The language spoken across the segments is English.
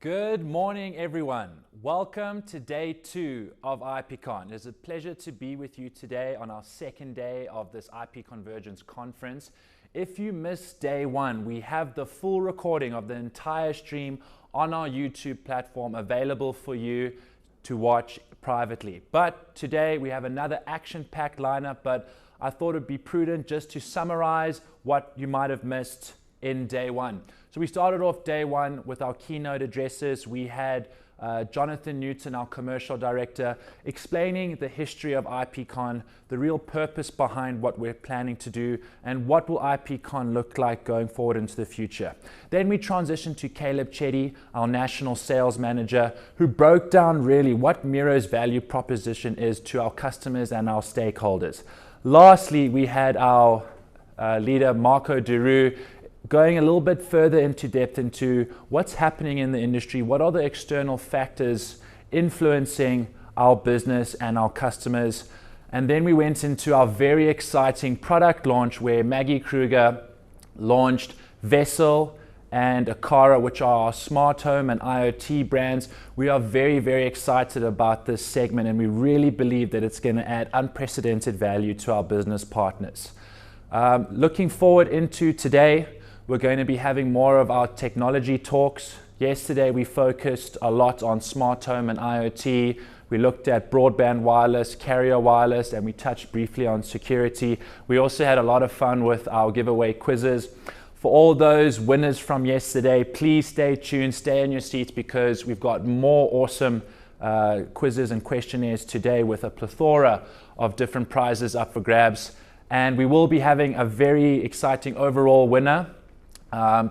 Good morning, everyone. Welcome to day 2 of IPCon. It is a pleasure to be with you today on our second day of this IP Convergence conference. If you missed day 1, we have the full recording of the entire stream on our YouTube platform available for you to watch privately. But today we have another action-packed lineup, but I thought it would be prudent just to summarize what you might have missed in day 1. So we started off day 1 with our keynote addresses. We had Jonathan Newton, our commercial director, explaining the history of IPCon, the real purpose behind what we're planning to do, and what will IPCon look like going forward into the future. Then we transitioned to Caleb Chetty, our national sales manager, who broke down really what MiRO's value proposition is to our customers and our stakeholders. Lastly, we had our leader, Marco Duru, going a little bit further into depth into what's happening in the industry, what are the external factors influencing our business and our customers. And then we went into our very exciting product launch where Maggie Kruger launched Vessel and Akara, which are our smart home and IoT brands. We are very, very excited about this segment, and we really believe that it's going to add unprecedented value to our business partners. Looking forward into today, we're going to be having more of our technology talks. Yesterday we focused a lot on smart home and IoT. We looked at broadband wireless, carrier wireless, and we touched briefly on security. We also had a lot of fun with our giveaway quizzes. For all those winners from yesterday, please stay tuned, stay in your seats, because we've got more awesome quizzes and questionnaires today with a plethora of different prizes up for grabs. And we will be having a very exciting overall winner.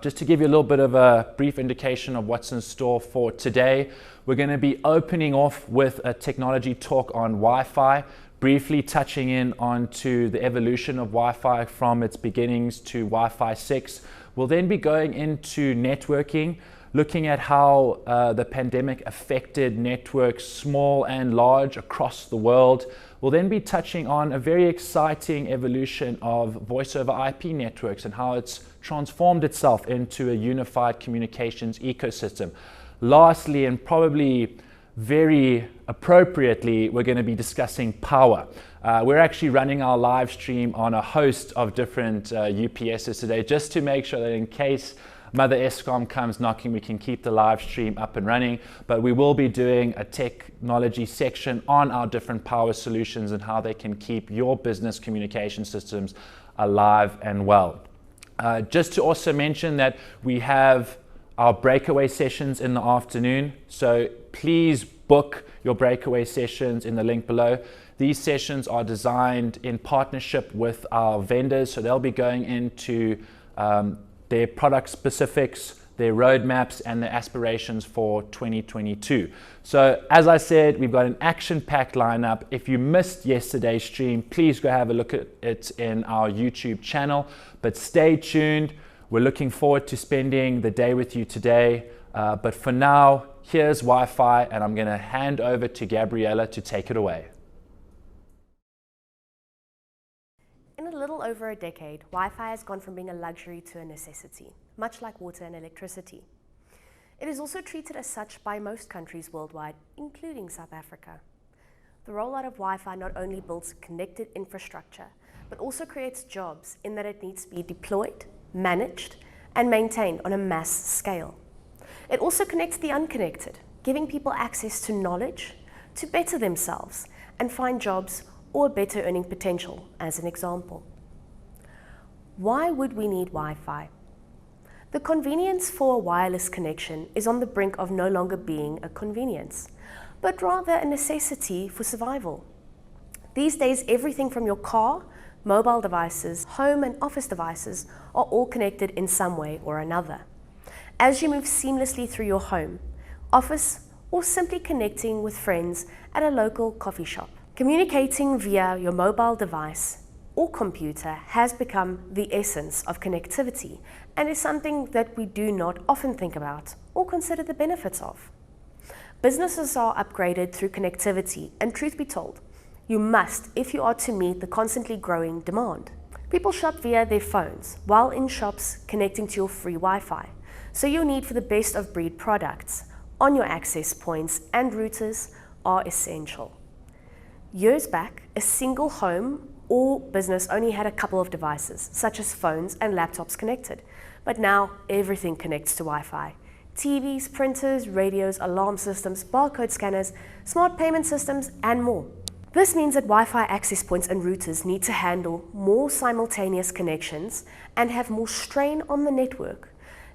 Just to give you a little bit of a brief indication of what's in store for today, we're going to be opening off with a technology talk on Wi-Fi, briefly touching in onto the evolution of Wi-Fi from its beginnings to Wi-Fi 6. We'll then be going into networking, looking at how the pandemic affected networks, small and large, across the world. We'll then be touching on a very exciting evolution of voice over IP networks and how it's transformed itself into a unified communications ecosystem. Lastly, and probably very appropriately, we're going to be discussing power. We're actually running our live stream on a host of different UPSs today, just to make sure that in case Mother Eskom comes knocking, we can keep the live stream up and running. But we will be doing a technology section on our different power solutions and how they can keep your business communication systems alive and well. Just to also mention that we have our breakaway sessions in the afternoon. So please book your breakaway sessions in the link below. These sessions are designed in partnership with our vendors. So they'll be going into their product specifics, their roadmaps, and their aspirations for 2022. So as I said, we've got an action-packed lineup. If you missed yesterday's stream, please go have a look at it in our YouTube channel. But stay tuned. We're looking forward to spending the day with you today. But for now, here's Wi-Fi, and I'm going to hand over to Gabriella to take it away. In a little over a decade, Wi-Fi has gone from being a luxury to a necessity, much like water and electricity. It is also treated as such by most countries worldwide, including South Africa. The rollout of Wi-Fi not only builds connected infrastructure, but also creates jobs in that it needs to be deployed, managed, and maintained on a mass scale. It also connects the unconnected, giving people access to knowledge, to better themselves, and find jobs or better earning potential, as an example. Why would we need Wi-Fi? The convenience for a wireless connection is on the brink of no longer being a convenience, but rather a necessity for survival. These days, everything from your car, mobile devices, home and office devices are all connected in some way or another. As you move seamlessly through your home, office, or simply connecting with friends at a local coffee shop, communicating via your mobile device or computer has become the essence of connectivity and is something that we do not often think about or consider the benefits of. Businesses are upgraded through connectivity, and truth be told, you must if you are to meet the constantly growing demand. People shop via their phones while in shops connecting to your free Wi-Fi, so your need for the best of breed products, on your access points and routers are essential. Years back, a single home or business only had a couple of devices, such as phones and laptops connected. But now everything connects to Wi-Fi. TVs, printers, radios, alarm systems, barcode scanners, smart payment systems, and more. This means that Wi-Fi access points and routers need to handle more simultaneous connections and have more strain on the network,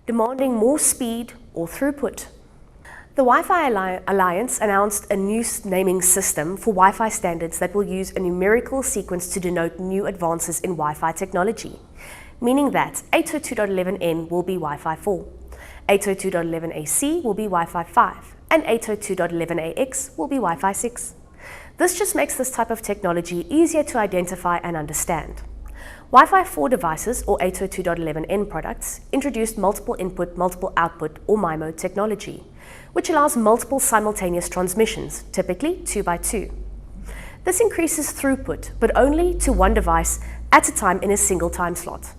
demanding more speed or throughput. The Wi-Fi Alliance announc.ed a new naming system for Wi-Fi standards that will use a numerical sequence to denote new advances in Wi-Fi technology, meaning that 802.11n will be Wi-Fi 4, 802.11ac will be Wi-Fi 5, and 802.11ax will be Wi-Fi 6. This just makes this type of technology easier to identify and understand. Wi-Fi 4 devices, or 802.11n products, introduced multiple input, multiple output, or MiMo technology, which allows multiple simultaneous transmissions, typically 2x2. This increases throughput, but only to one device at a time in a single time slot.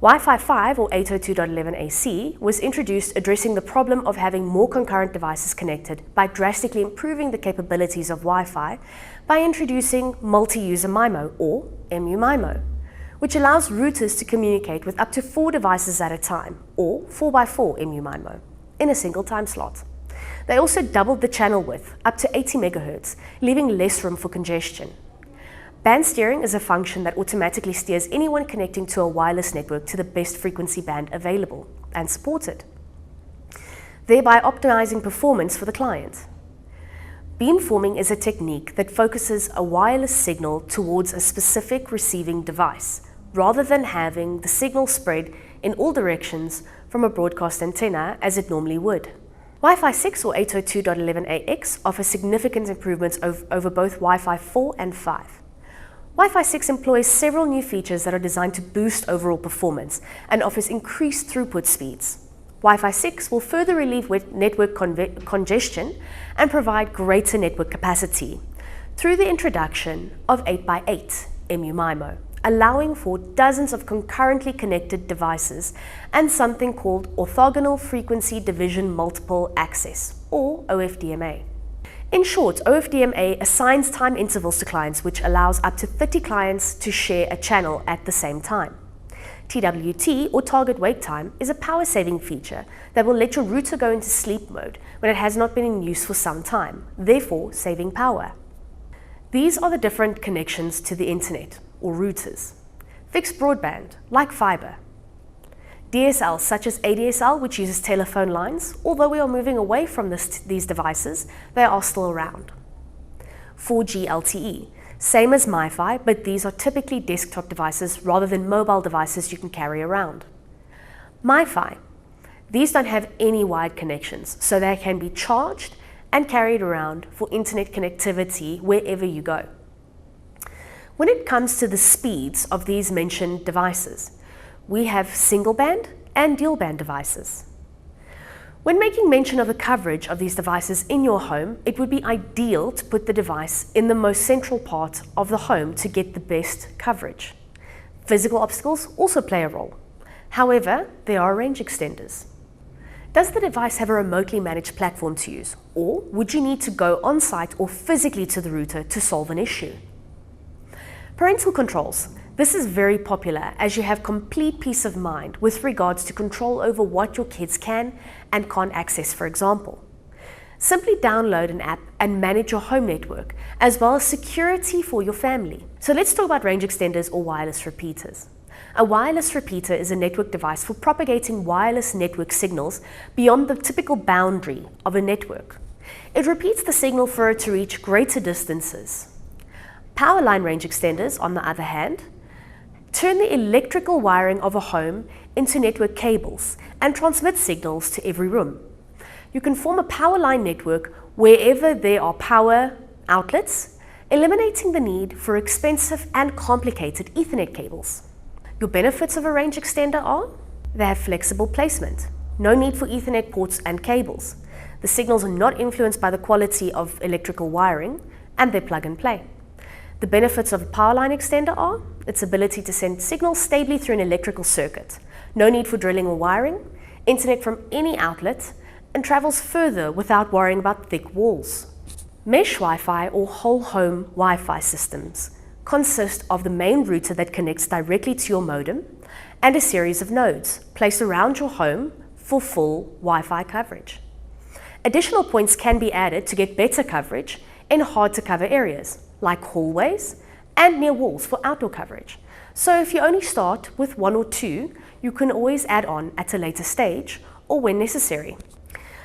Wi-Fi 5, or 802.11ac, was introduced addressing the problem of having more concurrent devices connected by drastically improving the capabilities of Wi-Fi by introducing multi-user MIMO, or MU-MIMO, which allows routers to communicate with up to 4 devices at a time, or 4x4 MU-MIMO, in a single time slot. They also doubled the channel width up to 80 MHz, leaving less room for congestion. Band steering is a function that automatically steers anyone connecting to a wireless network to the best frequency band available and supported, thereby optimizing performance for the client. Beamforming is a technique that focuses a wireless signal towards a specific receiving device, rather than having the signal spread in all directions from a broadcast antenna as it normally would. Wi-Fi 6, or 802.11ax, offers significant improvements over both Wi-Fi 4 and 5. Wi-Fi 6 employs several new features that are designed to boost overall performance and offers increased throughput speeds. Wi-Fi 6 will further relieve network congestion and provide greater network capacity through the introduction of 8x8 MU-MIMO, allowing for dozens of concurrently connected devices and something called orthogonal frequency division multiple access, or OFDMA. In short, OFDMA assigns time intervals to clients, which allows up to 30 clients to share a channel at the same time. TWT, or target wake time, is a power-saving feature that will let your router go into sleep mode when it has not been in use for some time, therefore saving power. These are the different connections to the internet, or routers. Fixed broadband, like fiber. DSL, such as ADSL, which uses telephone lines. Although we are moving away from these devices, they are still around. 4G LTE, same as MiFi, but these are typically desktop devices rather than mobile devices you can carry around. MiFi, these don't have any wired connections, so they can be charged and carried around for internet connectivity wherever you go. When it comes to the speeds of these mentioned devices, we have single band and dual band devices. When making mention of the coverage of these devices in your home, it would be ideal to put the device in the most central part of the home to get the best coverage. Physical obstacles also play a role. However, there are range extenders. Does the device have a remotely managed platform to use, or would you need to go on-site or physically to the router to solve an issue? Parental controls. This is very popular as you have complete peace of mind with regards to control over what your kids can and can't access, for example. Simply download an app and manage your home network, as well as security for your family. So let's talk about range extenders or wireless repeaters. A wireless repeater is a network device for propagating wireless network signals beyond the typical boundary of a network. It repeats the signal for it to reach greater distances. Power line range extenders, on the other hand, turn the electrical wiring of a home into network cables and transmit signals to every room. You can form a power line network wherever there are power outlets, eliminating the need for expensive and complicated Ethernet cables. Your benefits of a range extender are: they have flexible placement, no need for Ethernet ports and cables. The signals are not influenced by the quality of electrical wiring, and they plug and play. The benefits of a power line extender are its ability to send signals stably through an electrical circuit, no need for drilling or wiring, internet from any outlet, and travels further without worrying about thick walls. Mesh Wi-Fi or whole home Wi-Fi systems consist of the main router that connects directly to your modem and a series of nodes placed around your home for full Wi-Fi coverage. Additional points can be added to get better coverage in hard-to-cover areas like hallways and near walls for outdoor coverage. So if you only start with 1 or 2, you can always add on at a later stage or when necessary.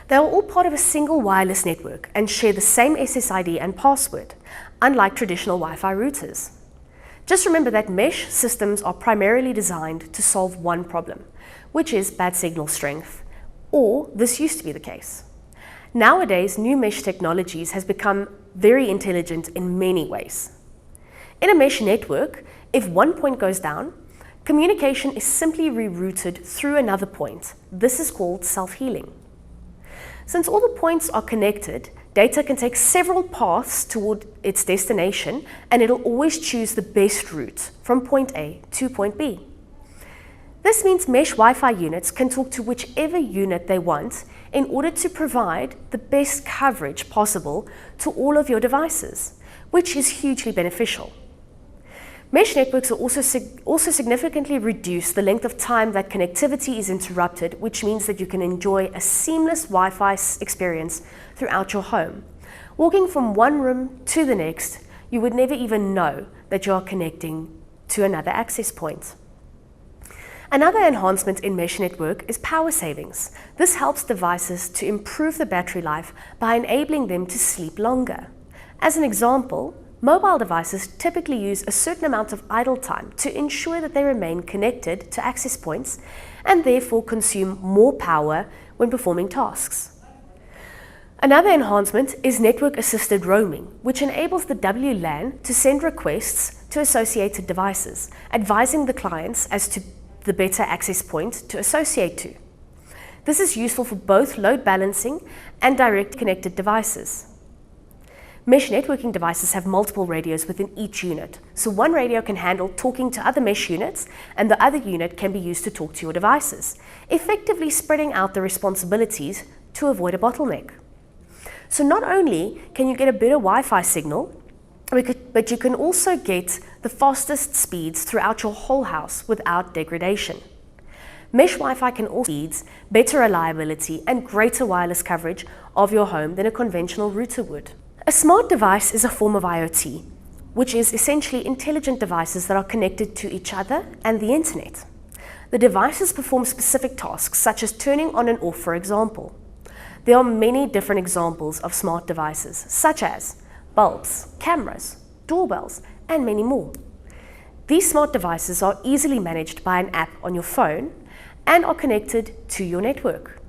They are all part of a single wireless network and share the same SSID and password, unlike traditional Wi-Fi routers. Just remember that mesh systems are primarily designed to solve one problem, which is bad signal strength, or this used to be the case. Nowadays, new mesh technologies has become very intelligent in many ways. In a mesh network, if one point goes down, communication is simply rerouted through another point. This is called self-healing. Since all the points are connected, data can take several paths toward its destination, and it'll always choose the best route from point A to point B. This means mesh Wi-Fi units can talk to whichever unit they want in order to provide the best coverage possible to all of your devices, which is hugely beneficial. Mesh networks are also significantly reduce the length of time that connectivity is interrupted, which means that you can enjoy a seamless Wi-Fi experience throughout your home. Walking from one room to the next, you would never even know that you are connecting to another access point. Another enhancement in mesh network is power savings. This helps devices to improve the battery life by enabling them to sleep longer. As an example, mobile devices typically use a certain amount of idle time to ensure that they remain connected to access points and therefore consume more power when performing tasks. Another enhancement is network-assisted roaming, which enables the WLAN to send requests to associated devices, advising the clients as to the better access point to associate to. This is useful for both load balancing and direct connected devices. Mesh networking devices have multiple radios within each unit, so one radio can handle talking to other mesh units and the other unit can be used to talk to your devices, effectively spreading out the responsibilities to avoid a bottleneck. So not only can you get a better Wi-Fi signal, but you can also get the fastest speeds throughout your whole house without degradation. Mesh Wi-Fi can also speeds, better reliability and greater wireless coverage of your home than a conventional router would. A smart device is a form of IoT, which is essentially intelligent devices that are connected to each other and the internet. The devices perform specific tasks, such as turning on and off, for example. There are many different examples of smart devices, such as bulbs, cameras, doorbells, and many more. These smart devices are easily managed by an app on your phone and are connected to your network.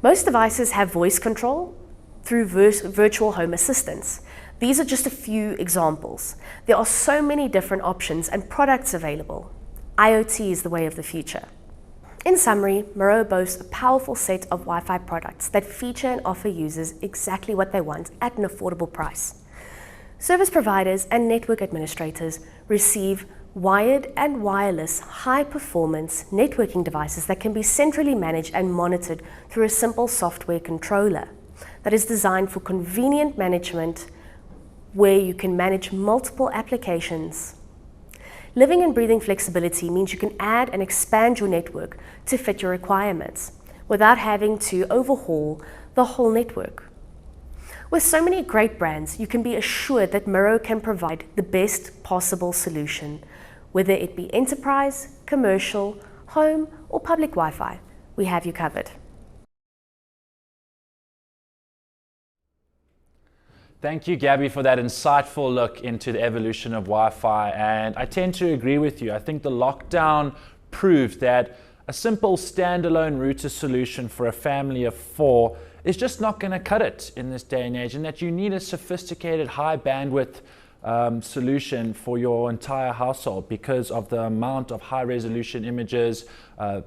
Most devices have voice control through virtual home assistants. These are just a few examples. There are so many different options and products available. IoT is the way of the future. In summary, MiRO boasts a powerful set of Wi-Fi products that feature and offer users exactly what they want at an affordable price. Service providers and network administrators receive wired and wireless high-performance networking devices that can be centrally managed and monitored through a simple software controller that is designed for convenient management where you can manage multiple applications. Living and breathing flexibility means you can add and expand your network to fit your requirements without having to overhaul the whole network. With so many great brands, you can be assured that MiRO can provide the best possible solution, whether it be enterprise, commercial, home, or public Wi-Fi. We have you covered. Thank you, Gabby, for that insightful look into the evolution of Wi-Fi. And I tend to agree with you. I think the lockdown proved that a simple standalone router solution for a family of 4 is just not going to cut it in this day and age, and that you need a sophisticated high bandwidth solution for your entire household because of the amount of high resolution images,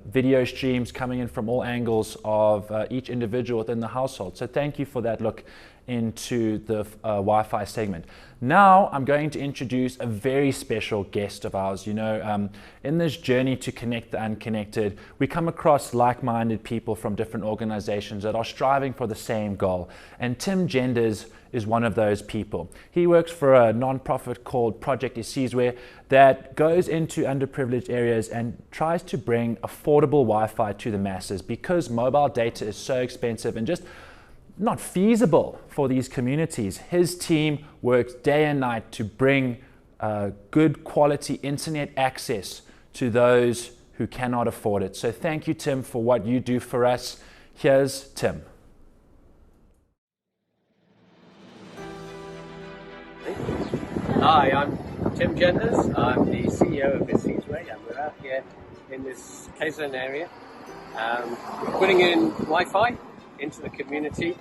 video streams coming in from all angles of each individual within the household. So thank you for that look into the Wi-Fi segment. Now I'm going to introduce a very special guest of ours. You know, in this journey to connect the unconnected, we come across like-minded people from different organizations that are striving for the same goal. And Tim Genders is one of those people. He works for a non-profit called Project Isizwe that goes into underprivileged areas and tries to bring affordable Wi-Fi to the masses because mobile data is so expensive and just not feasible for these communities. His team works day and night to bring good quality internet access to those who cannot afford it. So thank you, Tim, for what you do for us. Here's Tim. Hi, I'm Tim Genders. I'm the CEO of Isizwe, and we're out here in this KZN area. We're putting in Wi-Fi into the community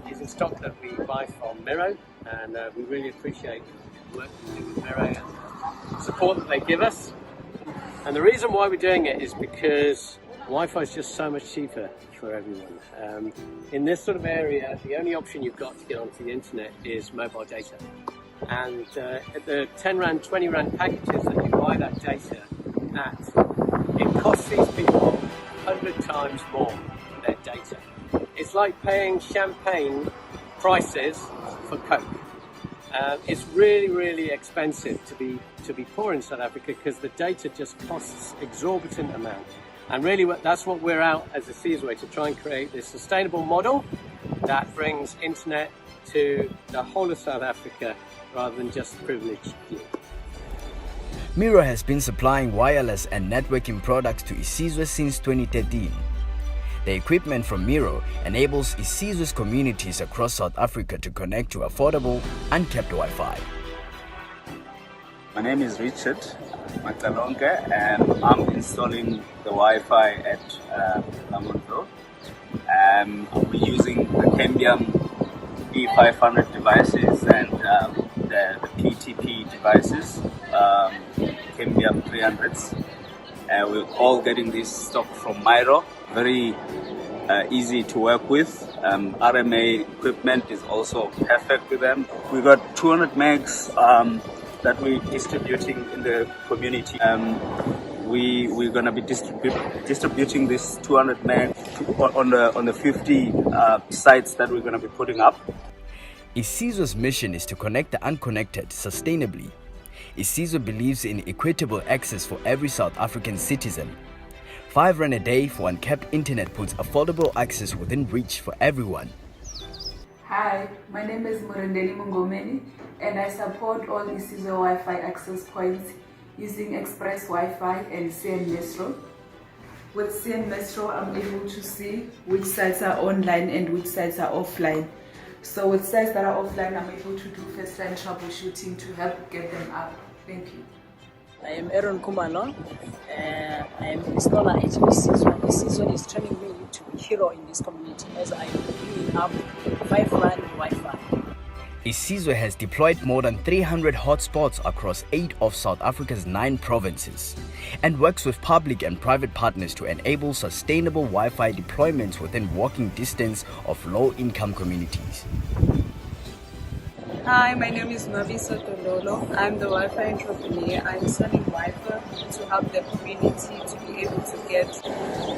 using stock that we buy from MiRO, and we really appreciate the work we do with MiRO and the support that they give us. And the reason why we're doing it is because Wi-Fi is just so much cheaper for everyone. In this sort of area, the only option you've got to get onto the internet is mobile data. And at the 10 Rand, 20 Rand packages that you buy that data at, it costs these people 100 times more for their data. It's like paying champagne prices for Coke. It's really, really expensive to be poor in South Africa because the data just costs exorbitant amount. And really that's what we're out as a Isizwe, to try and create this sustainable model that brings internet to the whole of South Africa rather than just the privileged few. MiRO has been supplying wireless and networking products to Isizwe since 2013. The equipment from MiRO enables Isizwe's communities across South Africa to connect to affordable, uncapped Wi-Fi. My name is Richard Makalonke, and I'm installing the Wi-Fi at Lamontville. We're using the Cambium E500 devices and the PTP devices, Cambium 300s. We're all getting this stock from MiRO. Very easy to work with. RMA equipment is also perfect with them. We got 200 megs that we're distributing in the community. We're going to be distributing this 200 meg on the 50 sites that we're going to be putting up. Isizwe's mission is to connect the unconnected sustainably. Isizwe believes in equitable access for every South African citizen. 5 Rand a day for uncapped internet puts affordable access within reach for everyone. Hi, my name is Murendeli Mungomeni, and I support all Isizwe Wi-Fi access points using Express Wi-Fi and CN Metro. With CN Metro, I'm able to see which sites are online and which sites are offline. So with sites that are offline, I'm able to do first-line troubleshooting to help get them up. Thank you. I am Aaron Kumalo. I am installer at Isizwe. Isizwe is turning me into a hero in this community as I am bringing up 5 Rand Wi-Fi. Isizwe has deployed more than 300 hotspots across 8 of South Africa's 9 provinces and works with public and private partners to enable sustainable Wi-Fi deployments within walking distance of low-income communities. Hi, my name is Mabisa Tondolo. I'm the Wi-Fi entrepreneur. I'm selling Wi-Fi to help the community to be able to get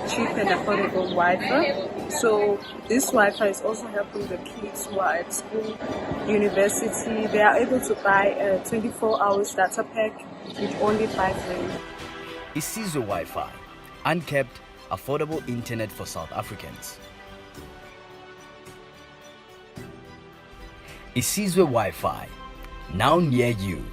cheap and affordable Wi-Fi. So this Wi-Fi is also helping the kids who are at school, university. They are able to buy a 24 hours data pack with only 5 Rand. Isizwe Wi-Fi, uncapped, affordable internet for South Africans. Isizwe Wi-Fi, now near you.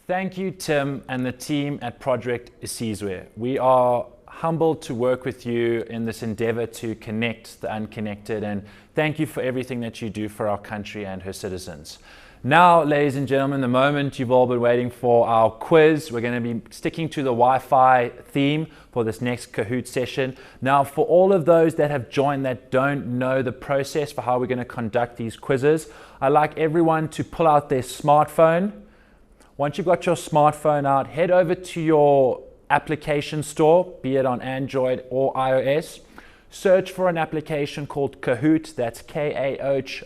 Thank you, Tim, and the team at Project Isizwe. We are humbled to work with you in this endeavor to connect the unconnected, and thank you for everything that you do for our country and her citizens. Now, ladies and gentlemen, the moment you've all been waiting for, our quiz. We're going to be sticking to the Wi-Fi theme for this next Kahoot session. Now, for all of those that have joined that don't know the process for how we're going to conduct these quizzes, I'd like everyone to pull out their smartphone. Once you've got your smartphone out, head over to your application store, be it on Android or iOS. Search for an application called Kahoot, that's Kahoot.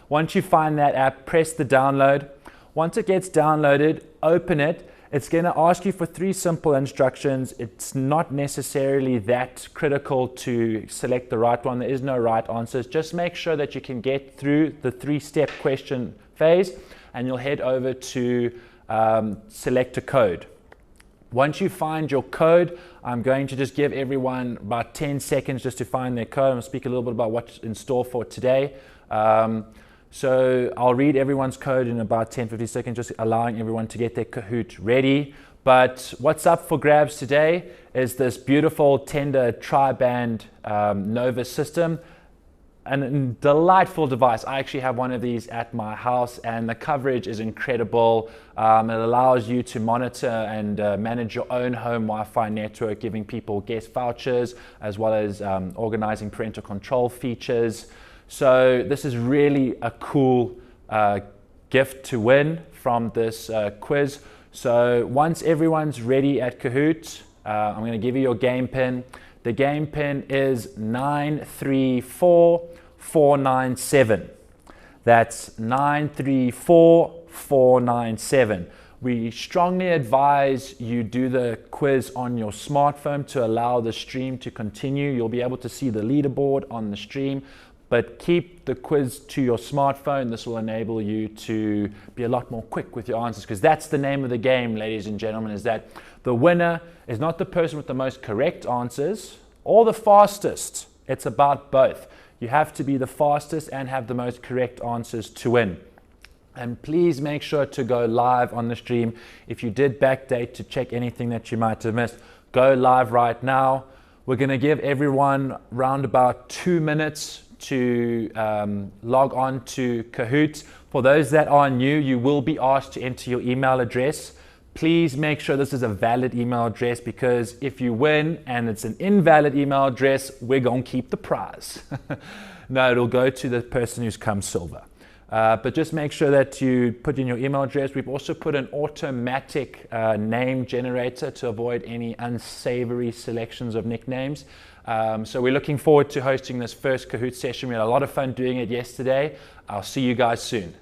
Once you find that app, press the download. Once it gets downloaded, open it. It's going to ask you for 3 simple instructions. It's not necessarily that critical to select the right one. There is no right answers. Just make sure that you can get through the 3-step question phase, and you'll head over to select a code. Once you find your code, I'm going to just give everyone about 10 seconds just to find their code. I'm going to speak a little bit about what's in store for today. So I'll read everyone's code in about 10-15 seconds, just allowing everyone to get their Kahoot ready. But what's up for grabs today is this beautiful Tender tri-band Nova system. A delightful device. I actually have one of these at my house, and the coverage is incredible. It allows you to monitor and manage your own home Wi-Fi network, giving people guest vouchers, as well as organizing parental control features. So this is really a cool gift to win from this quiz. So once everyone's ready at Kahoot, I'm going to give you your game pin. The game pin is 934497. That's 934497. We strongly advise you do the quiz on your smartphone to allow the stream to continue. You'll be able to see the leaderboard on the stream, but keep the quiz to your smartphone. This will enable you to be a lot more quick with your answers, because that's the name of the game, ladies and gentlemen, is that the winner is not the person with the most correct answers or the fastest. It's about both. You have to be the fastest and have the most correct answers to win. And please make sure to go live on the stream. If you did backdate to check anything that you might have missed, go live right now. We're going to give everyone round about 2 minutes to log on to Kahoot. For those that are new, you will be asked to enter your email address. Please make sure this is a valid email address, because if you win and it's an invalid email address, we're going to keep the prize. No, it'll go to the person who's come silver. But just make sure that you put in your email address. We've also put an automatic name generator to avoid any unsavory selections of nicknames. So we're looking forward to hosting this first Kahoot session. We had a lot of fun doing it yesterday. I'll see you guys soon.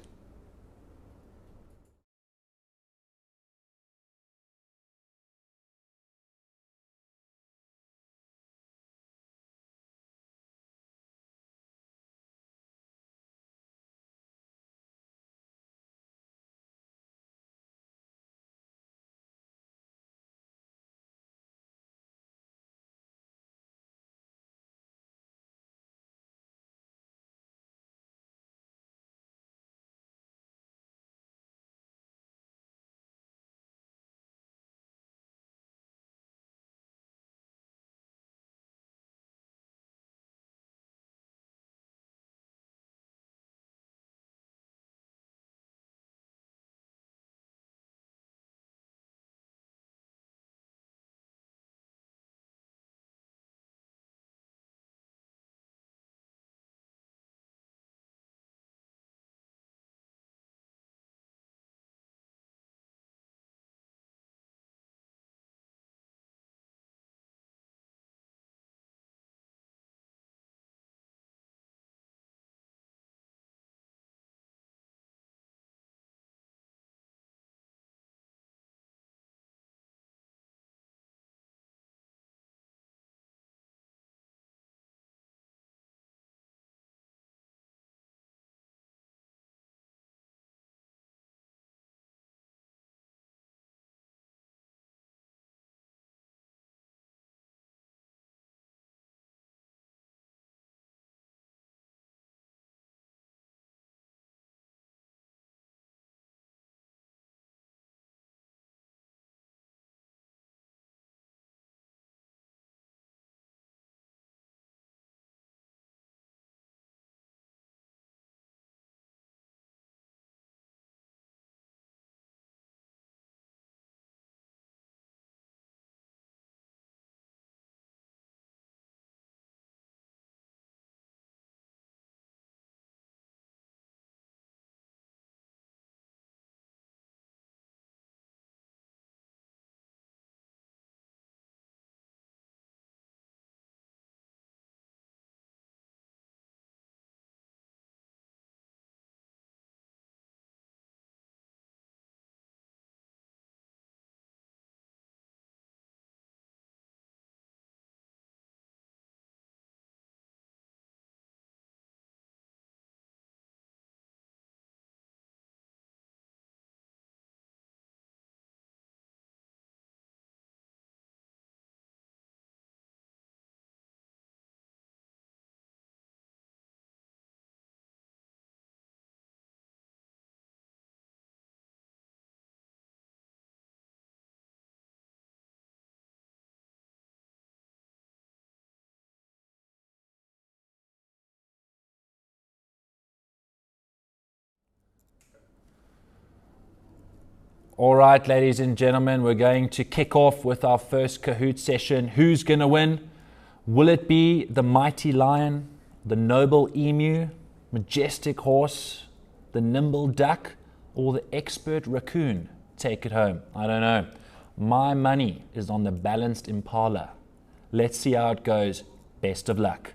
All right, ladies and gentlemen, we're going to kick off with our first Kahoot session. Who's going to win? Will it be the mighty lion, the noble emu, majestic horse, the nimble duck, or the expert raccoon? Take it home. I don't know. My money is on the balanced impala. Let's see how it goes. Best of luck.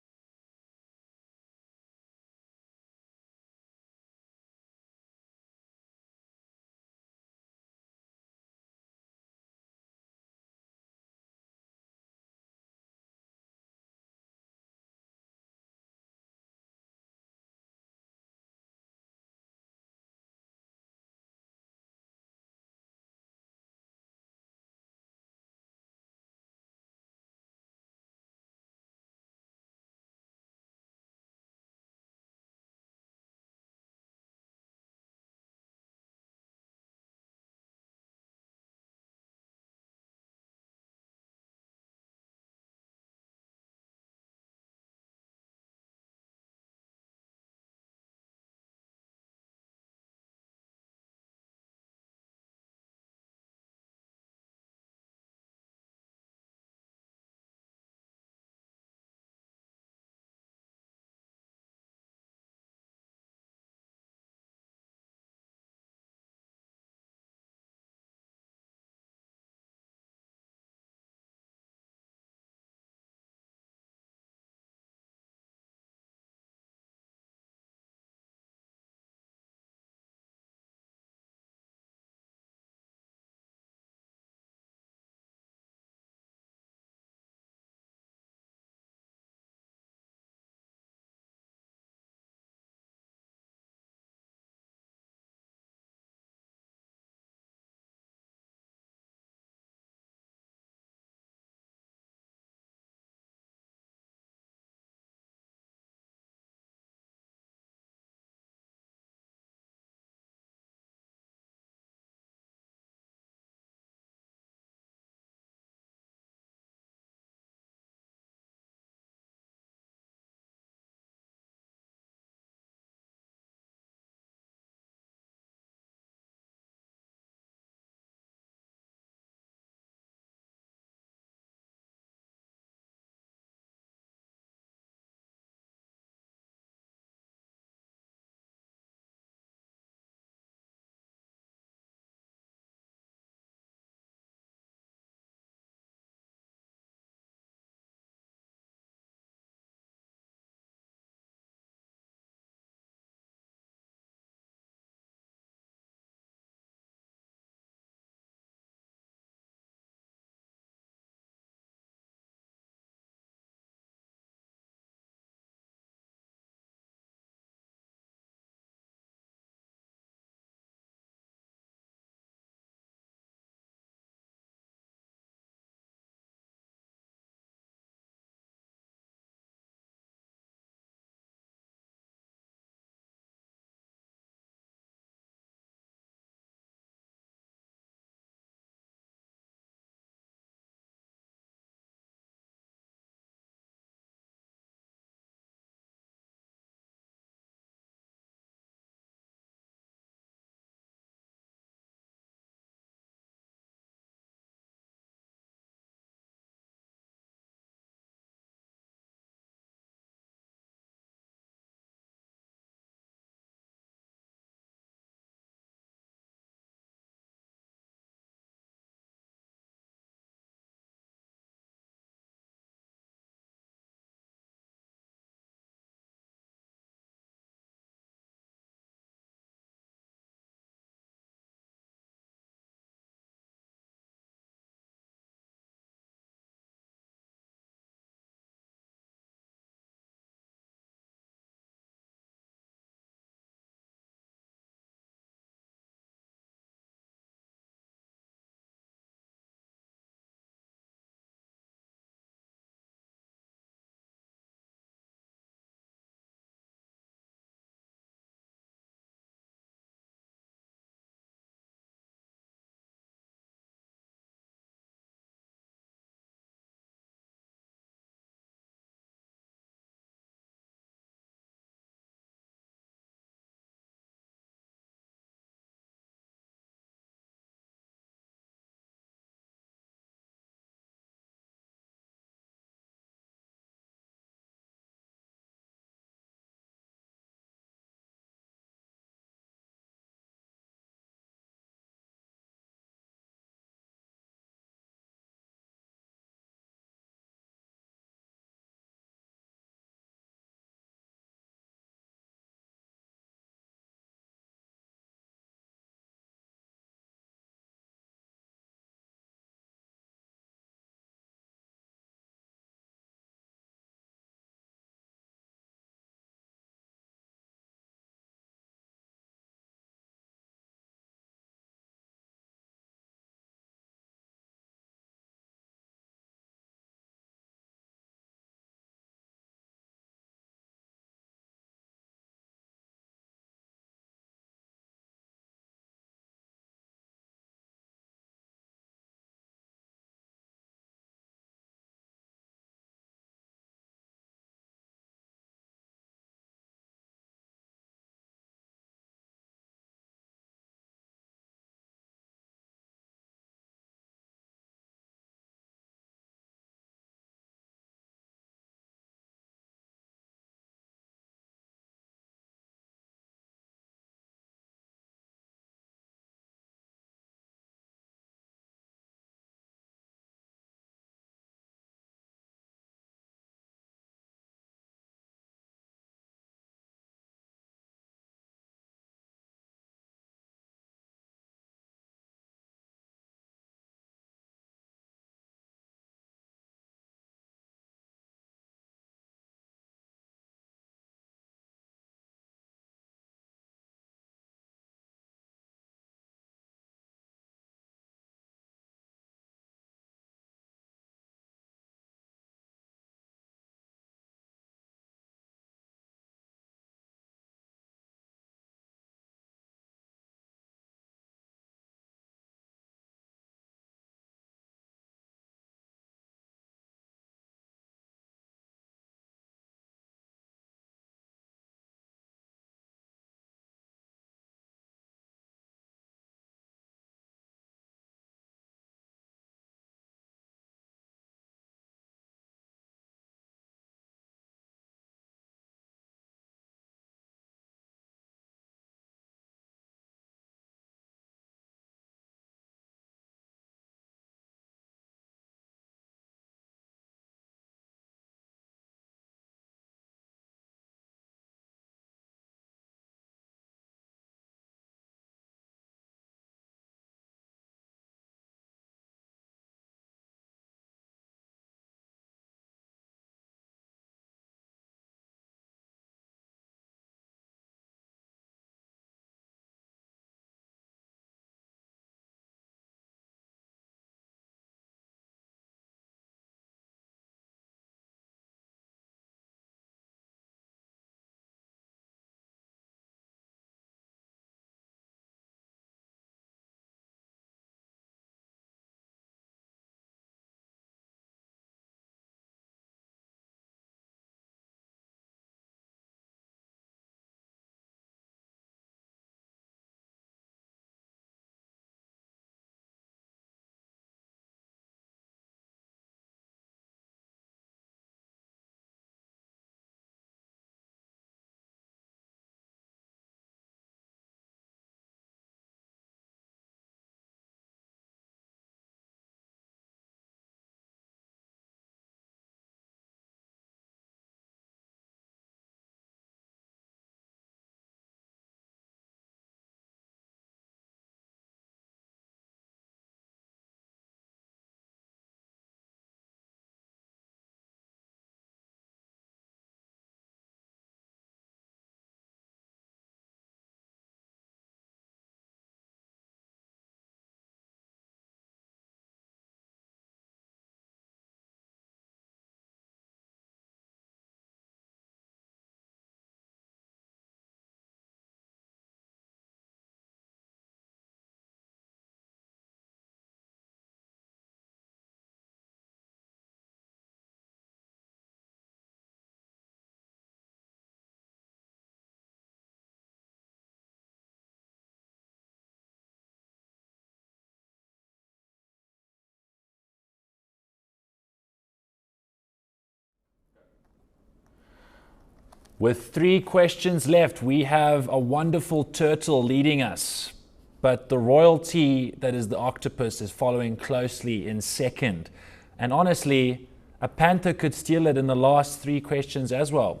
With 3 questions left, we have a wonderful turtle leading us, but the royalty that is the octopus is following closely in second. And honestly, a panther could steal it in the last 3 questions as well.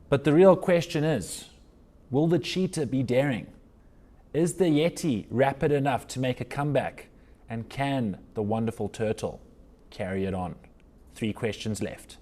But the real question is, will the cheetah be daring? Is the yeti rapid enough to make a comeback? And can the wonderful turtle carry it on? 3 questions left.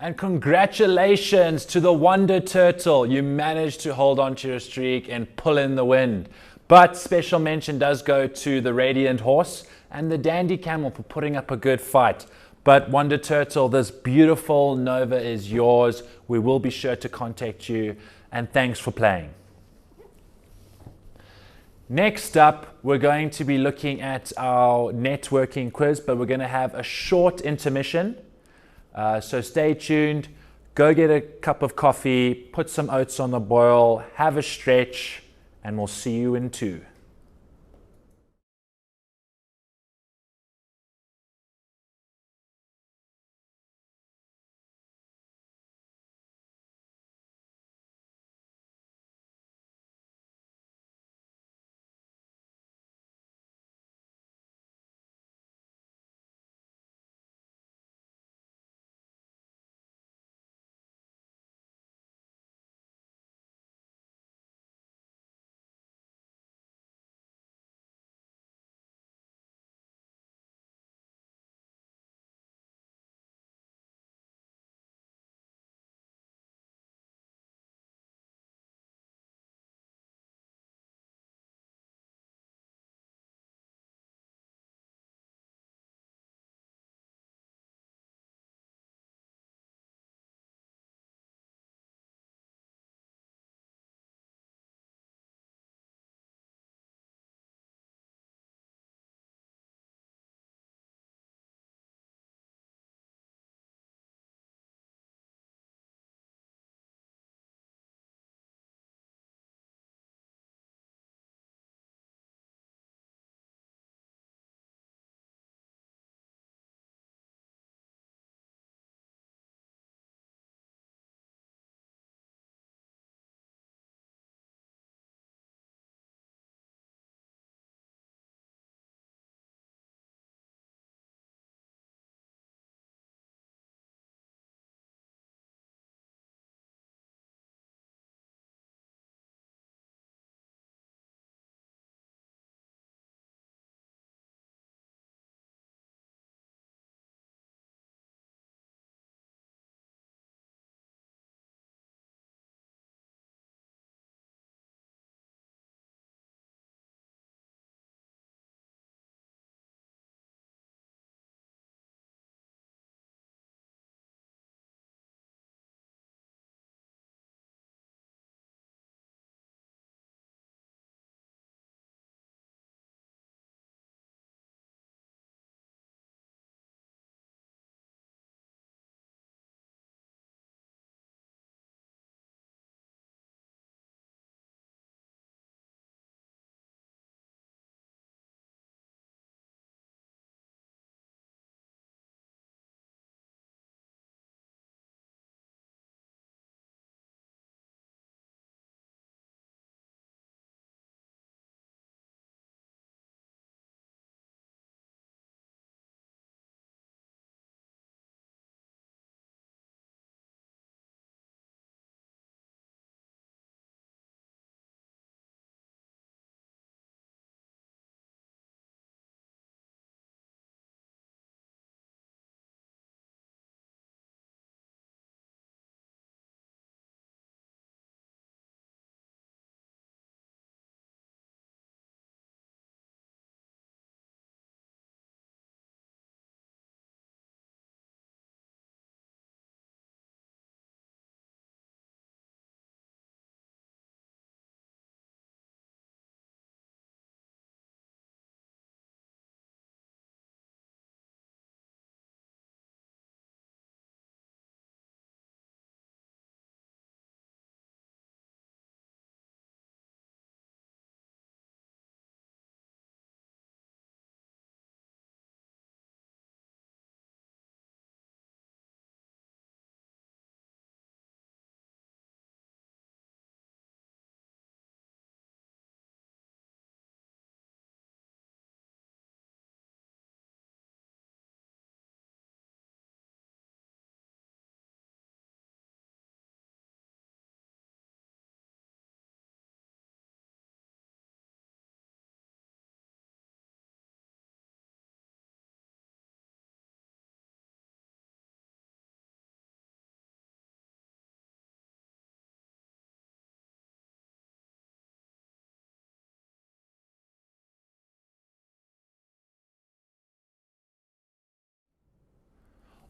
And congratulations to the Wonder Turtle. You managed to hold on to your streak and pull in the wind. But special mention does go to the Radiant Horse and the Dandy Camel for putting up a good fight. But Wonder Turtle, this beautiful Nova is yours. We will be sure to contact you. And thanks for playing. Next up, we're going to be looking at our networking quiz, but we're going to have a short intermission. So stay tuned, go get a cup of coffee, put some oats on the boil, have a stretch, and we'll see you in 2.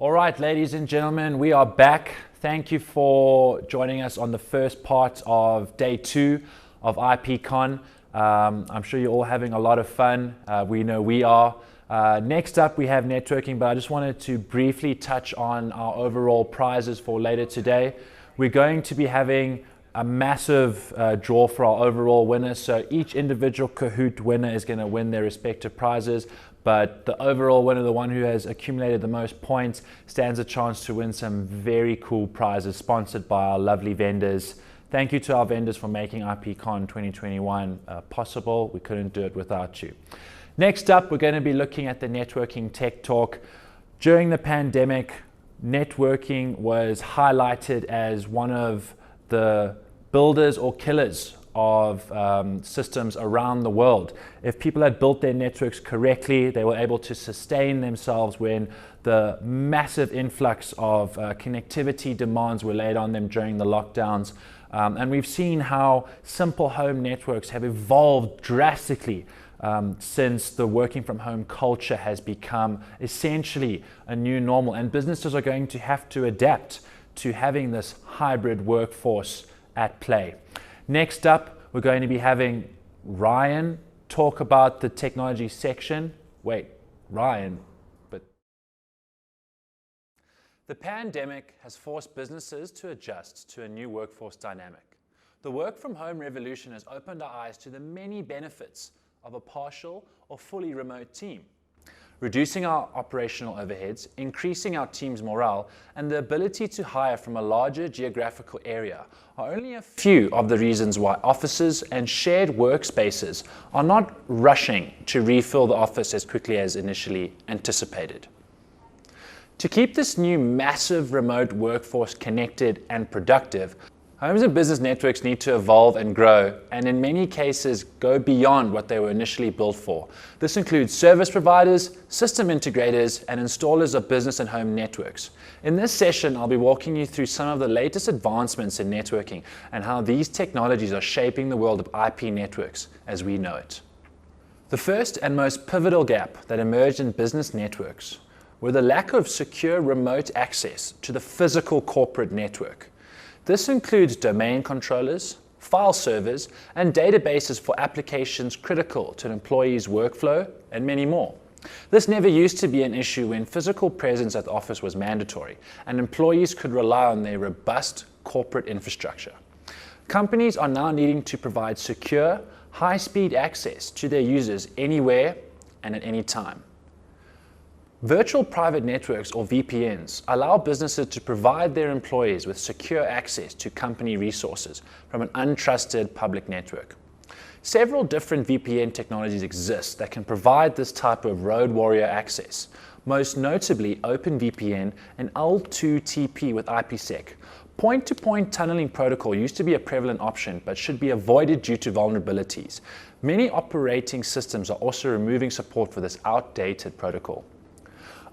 All right, ladies and gentlemen, we are back. Thank you for joining us on the first part of day 2 of IPCon. I'm sure you're all having a lot of fun. We know we are. Next up, we have networking, but I just wanted to briefly touch on our overall prizes for later today. We're going to be having a massive draw for our overall winners. So each individual Kahoot winner is going to win their respective prizes. But the overall winner, the one who has accumulated the most points, stands a chance to win some very cool prizes sponsored by our lovely vendors. Thank you to our vendors for making IPCon 2021 possible. We couldn't do it without you. Next up, we're going to be looking at the networking tech talk. During the pandemic, networking was highlighted as one of the builders or killers of systems around the world. If people had built their networks correctly, they were able to sustain themselves when the massive influx of connectivity demands were laid on them during the lockdowns. And we've seen how simple home networks have evolved drastically since the working from home culture has become essentially a new normal, and businesses are going to have to adapt to having this hybrid workforce at play. Next up, we're going to be having Ryan talk about the technology section. Wait, Ryan, but... The pandemic has forced businesses to adjust to a new workforce dynamic. The work from home revolution has opened our eyes to the many benefits of a partial or fully remote team. Reducing our operational overheads, increasing our team's morale, and the ability to hire from a larger geographical area are only a few of the reasons why offices and shared workspaces are not rushing to refill the office as quickly as initially anticipated. To keep this new massive remote workforce connected and productive, homes and business networks need to evolve and grow, and in many cases go beyond what they were initially built for. This includes service providers, system integrators, and installers of business and home networks. In this session, I'll be walking you through some of the latest advancements in networking and how these technologies are shaping the world of IP networks as we know it. The first and most pivotal gap that emerged in business networks were the lack of secure remote access to the physical corporate network. This includes domain controllers, file servers, and databases for applications critical to an employee's workflow, and many more. This never used to be an issue when physical presence at the office was mandatory, and employees could rely on their robust corporate infrastructure. Companies are now needing to provide secure, high-speed access to their users anywhere and at any time. Virtual private networks, or VPNs, allow businesses to provide their employees with secure access to company resources from an untrusted public network. Several different VPN technologies exist that can provide this type of road warrior access, most notably OpenVPN and L2TP with IPsec. Point-to-point tunneling protocol used to be a prevalent option but should be avoided due to vulnerabilities. Many operating systems are also removing support for this outdated protocol.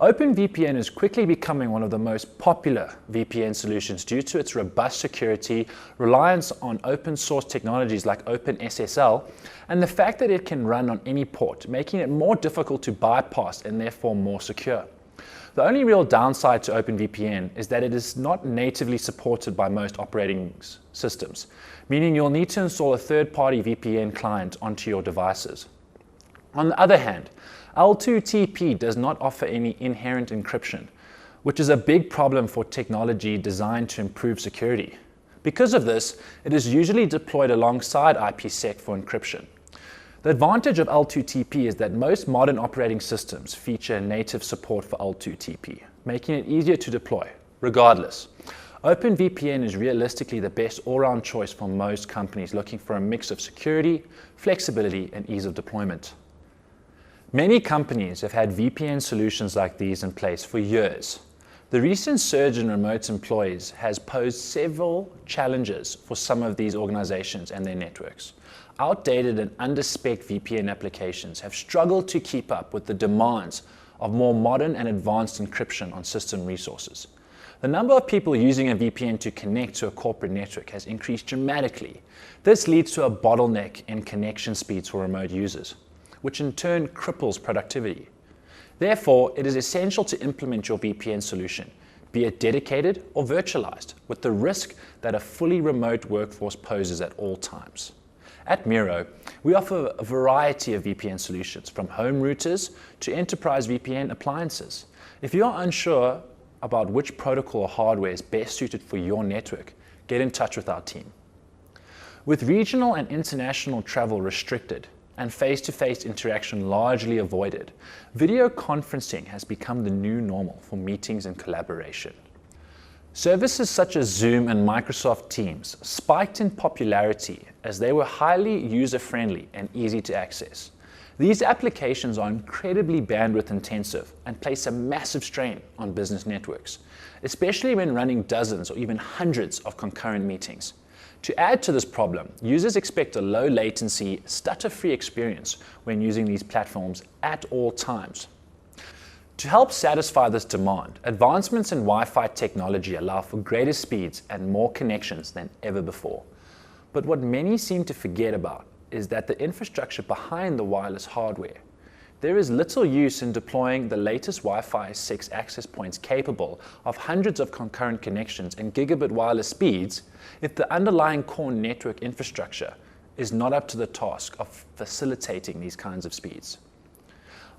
OpenVPN is quickly becoming one of the most popular VPN solutions due to its robust security, reliance on open source technologies like OpenSSL, and the fact that it can run on any port, making it more difficult to bypass and therefore more secure. The only real downside to OpenVPN is that it is not natively supported by most operating systems, meaning you'll need to install a third-party VPN client onto your devices. On the other hand, L2TP does not offer any inherent encryption, which is a big problem for technology designed to improve security. Because of this, it is usually deployed alongside IPsec for encryption. The advantage of L2TP is that most modern operating systems feature native support for L2TP, making it easier to deploy. Regardless, OpenVPN is realistically the best all-round choice for most companies looking for a mix of security, flexibility, and ease of deployment. Many companies have had VPN solutions like these in place for years. The recent surge in remote employees has posed several challenges for some of these organizations and their networks. Outdated and under-spec VPN applications have struggled to keep up with the demands of more modern and advanced encryption on system resources. The number of people using a VPN to connect to a corporate network has increased dramatically. This leads to a bottleneck in connection speeds for remote users, which in turn cripples productivity. Therefore, it is essential to implement your VPN solution, be it dedicated or virtualized, with the risk that a fully remote workforce poses at all times. At MiRO, we offer a variety of VPN solutions, from home routers to enterprise VPN appliances. If you are unsure about which protocol or hardware is best suited for your network, get in touch with our team. With regional and international travel restricted and face-to-face interaction largely avoided, video conferencing has become the new normal for meetings and collaboration. Services such as Zoom and Microsoft Teams spiked in popularity as they were highly user-friendly and easy to access. These applications are incredibly bandwidth intensive and place a massive strain on business networks, especially when running dozens or even hundreds of concurrent meetings. To add to this problem, users expect a low latency, stutter-free experience when using these platforms at all times. To help satisfy this demand, advancements in Wi-Fi technology allow for greater speeds and more connections than ever before. But what many seem to forget about is that the infrastructure behind the wireless hardware. There is little use in deploying the latest Wi-Fi 6 access points capable of hundreds of concurrent connections and gigabit wireless speeds if the underlying core network infrastructure is not up to the task of facilitating these kinds of speeds.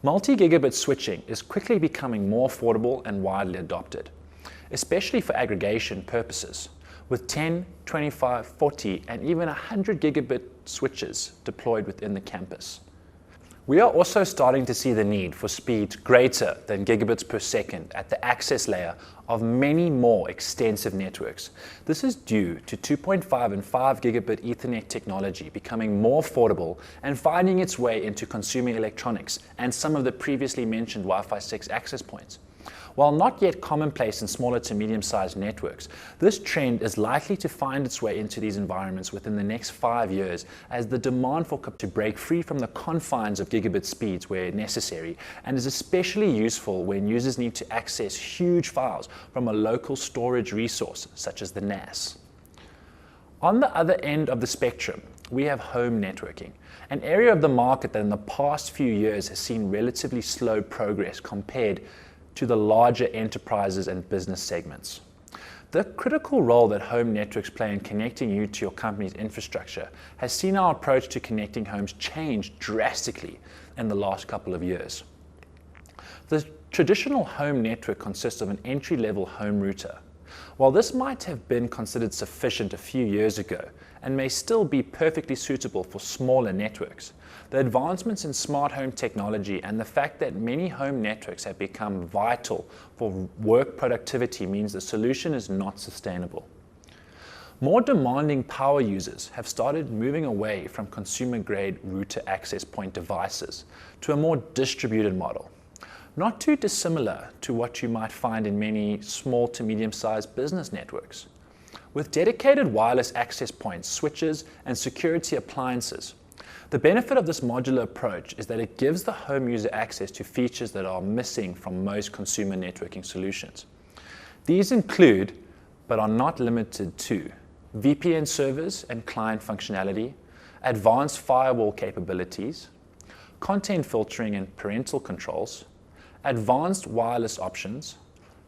Multi-gigabit switching is quickly becoming more affordable and widely adopted, especially for aggregation purposes, with 10, 25, 40, and even 100 gigabit switches deployed within the campus. We are also starting to see the need for speeds greater than gigabits per second at the access layer of many more extensive networks. This is due to 2.5 and 5 gigabit Ethernet technology becoming more affordable and finding its way into consumer electronics and some of the previously mentioned Wi-Fi 6 access points. While not yet commonplace in smaller to medium-sized networks, this trend is likely to find its way into these environments within the next 5 years as the demand for to break free from the confines of gigabit speeds where necessary, and is especially useful when users need to access huge files from a local storage resource such as the NAS. On the other end of the spectrum, we have home networking, an area of the market that in the past few years has seen relatively slow progress compared to the larger enterprises and business segments. The critical role that home networks play in connecting you to your company's infrastructure has seen our approach to connecting homes change drastically in the last couple of years. The traditional home network consists of an entry-level home router. While this might have been considered sufficient a few years ago and may still be perfectly suitable for smaller networks, the advancements in smart home technology and the fact that many home networks have become vital for work productivity means the solution is not sustainable. More demanding power users have started moving away from consumer-grade router access point devices to a more distributed model, not too dissimilar to what you might find in many small to medium-sized business networks. With dedicated wireless access points, switches, and security appliances, the benefit of this modular approach is that it gives the home user access to features that are missing from most consumer networking solutions. These include, but are not limited to, VPN servers and client functionality, advanced firewall capabilities, content filtering and parental controls, advanced wireless options,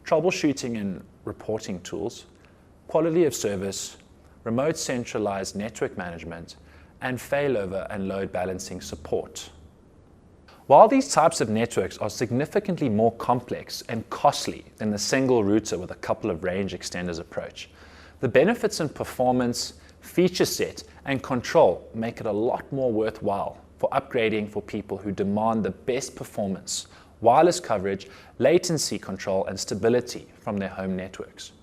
troubleshooting and reporting tools, quality of service, remote centralized network management, and failover and load balancing support. While these types of networks are significantly more complex and costly than the single router with a couple of range extenders approach, the benefits in performance, feature set, and control make it a lot more worthwhile for upgrading for people who demand the best performance, wireless coverage, latency control, and stability from their home networks.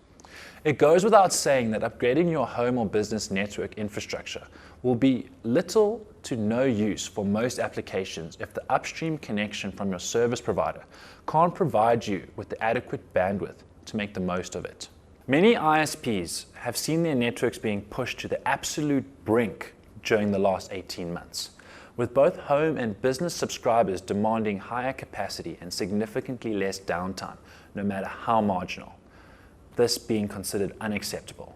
It goes without saying that upgrading your home or business network infrastructure will be little to no use for most applications if the upstream connection from your service provider can't provide you with the adequate bandwidth to make the most of it. Many ISPs have seen their networks being pushed to the absolute brink during the last 18 months, with both home and business subscribers demanding higher capacity and significantly less downtime, no matter how marginal. This being considered unacceptable.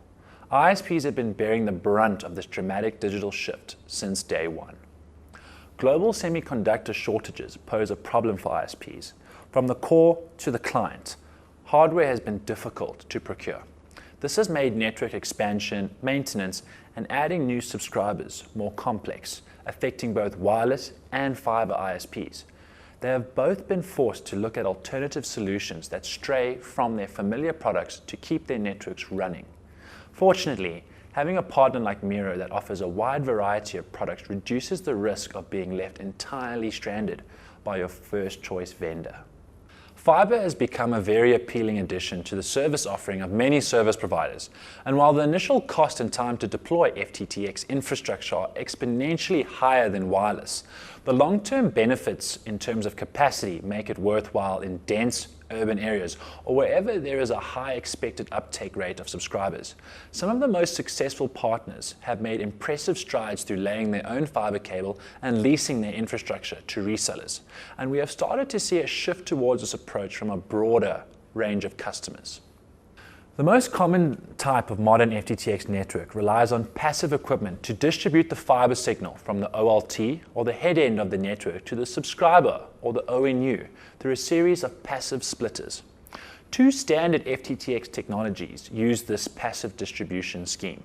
ISPs have been bearing the brunt of this dramatic digital shift since day one. Global semiconductor shortages pose a problem for ISPs, From the core to the client, hardware has been difficult to procure. This has made network expansion, maintenance, and adding new subscribers more complex, affecting both wireless and fiber ISPs. They have both been forced to look at alternative solutions that stray from their familiar products to keep their networks running. Fortunately, having a partner like MiRO that offers a wide variety of products reduces the risk of being left entirely stranded by your first choice vendor. Fiber has become a very appealing addition to the service offering of many service providers, and while the initial cost and time to deploy FTTX infrastructure are exponentially higher than wireless, the long-term benefits in terms of capacity make it worthwhile in dense urban areas or wherever there is a high expected uptake rate of subscribers. Some of the most successful partners have made impressive strides through laying their own fiber cable and leasing their infrastructure to resellers. And we have started to see a shift towards this approach from a broader range of customers. The most common type of modern FTTX network relies on passive equipment to distribute the fiber signal from the OLT or the head end of the network to the subscriber or the ONU through a series of passive splitters. Two standard FTTX technologies use this passive distribution scheme.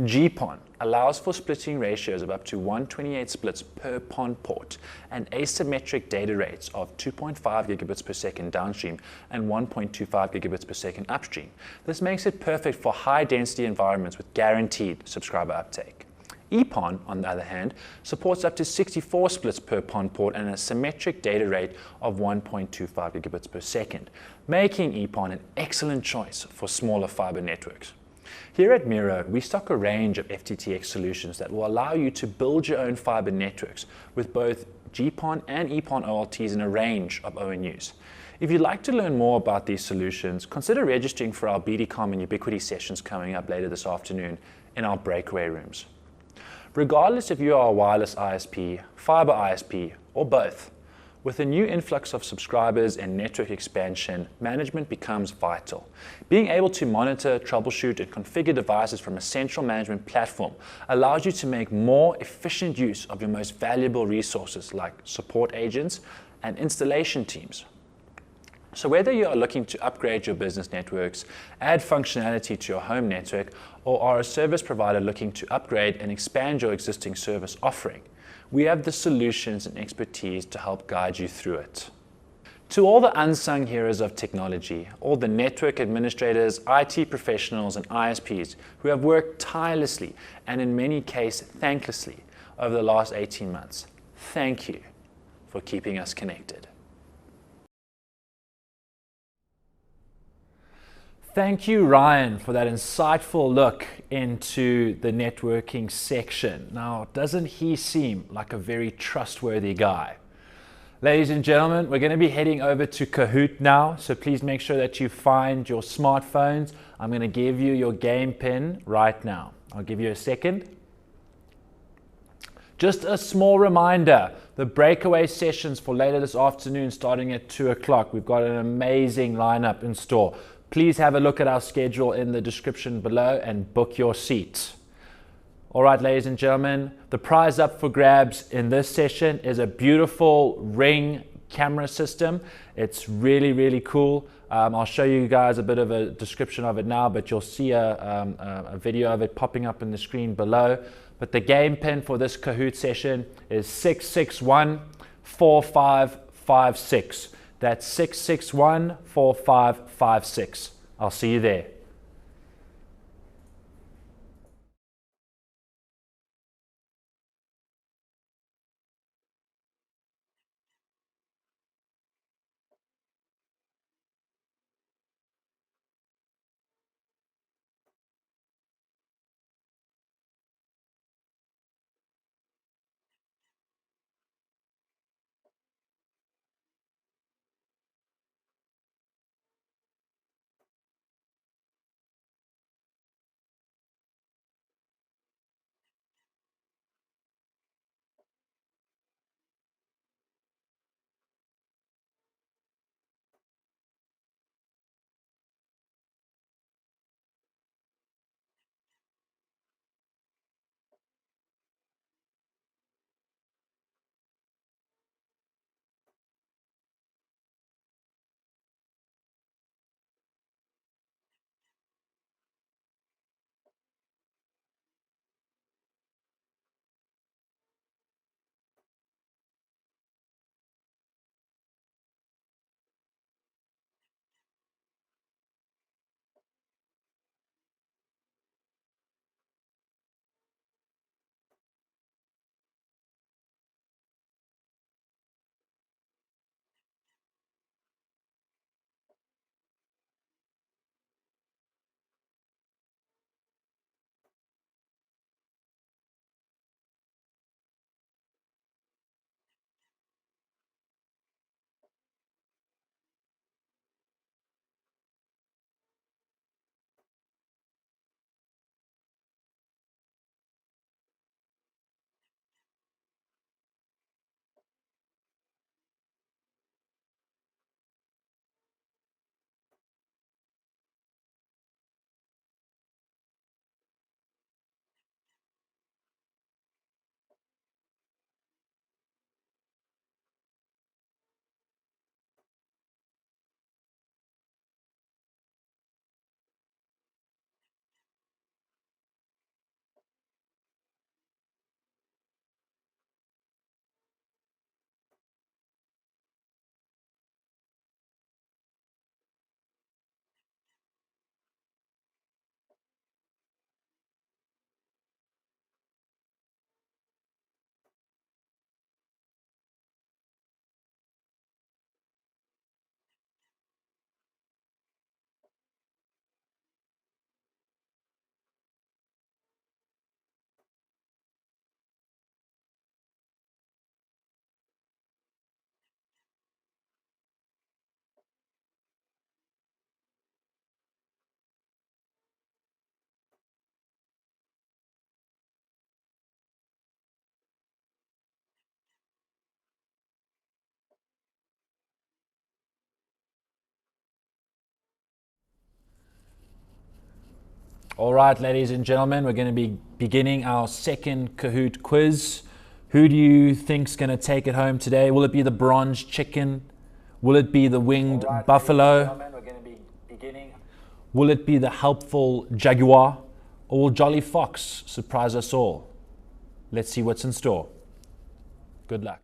GPON allows for splitting ratios of up to 128 splits per PON port and asymmetric data rates of 2.5 gigabits per second downstream and 1.25 gigabits per second upstream. This makes it perfect for high-density environments with guaranteed subscriber uptake. EPON, on the other hand, supports up to 64 splits per PON port and a symmetric data rate of 1.25 gigabits per second, making EPON an excellent choice for smaller fiber networks. Here at MiRO, we stock a range of FTTX solutions that will allow you to build your own fiber networks with both GPON and EPON OLTs in a range of ONUs. If you'd like to learn more about these solutions, consider registering for our BDCom and Ubiquity sessions coming up later this afternoon in our breakaway rooms. Regardless if you are a wireless ISP, fiber ISP, or both, with a new influx of subscribers and network expansion, management becomes vital. Being able to monitor, troubleshoot, and configure devices from a central management platform allows you to make more efficient use of your most valuable resources like support agents and installation teams. So whether you are looking to upgrade your business networks, add functionality to your home network, or are a service provider looking to upgrade and expand your existing service offering, we have the solutions and expertise to help guide you through it. To all the unsung heroes of technology, all the network administrators, IT professionals, and ISPs who have worked tirelessly and in many cases thanklessly over the last 18 months, thank you for keeping us connected. Thank you, Ryan, for that insightful look into the networking section. Now, doesn't he seem like a very trustworthy guy? Ladies and gentlemen, we're going to be heading over to Kahoot now, so please make sure that you find your smartphones. I'm going to give you your game pin right now. I'll give you a second. Just a small reminder, the breakaway sessions for later this afternoon starting at 2 o'clock. We've got an amazing lineup in store. Please have a look at our schedule in the description below and book your seats. All right, ladies and gentlemen, the prize up for grabs in this session is a beautiful Ring camera system. It's really, really cool. I'll show you guys a bit of a description of it now, but you'll see a video of it popping up on the screen below. But the game pin for this Kahoot session is 6614556. That's 6614556. I'll see you there. All right, ladies and gentlemen, we're going to be beginning our second Kahoot quiz. Who do you think's going to take it home today? Will it be the bronze chicken? Will it be the winged buffalo? We're going to be beginning. Will it be the helpful jaguar? Or will Jolly Fox surprise us all? Let's see what's in store. Good luck.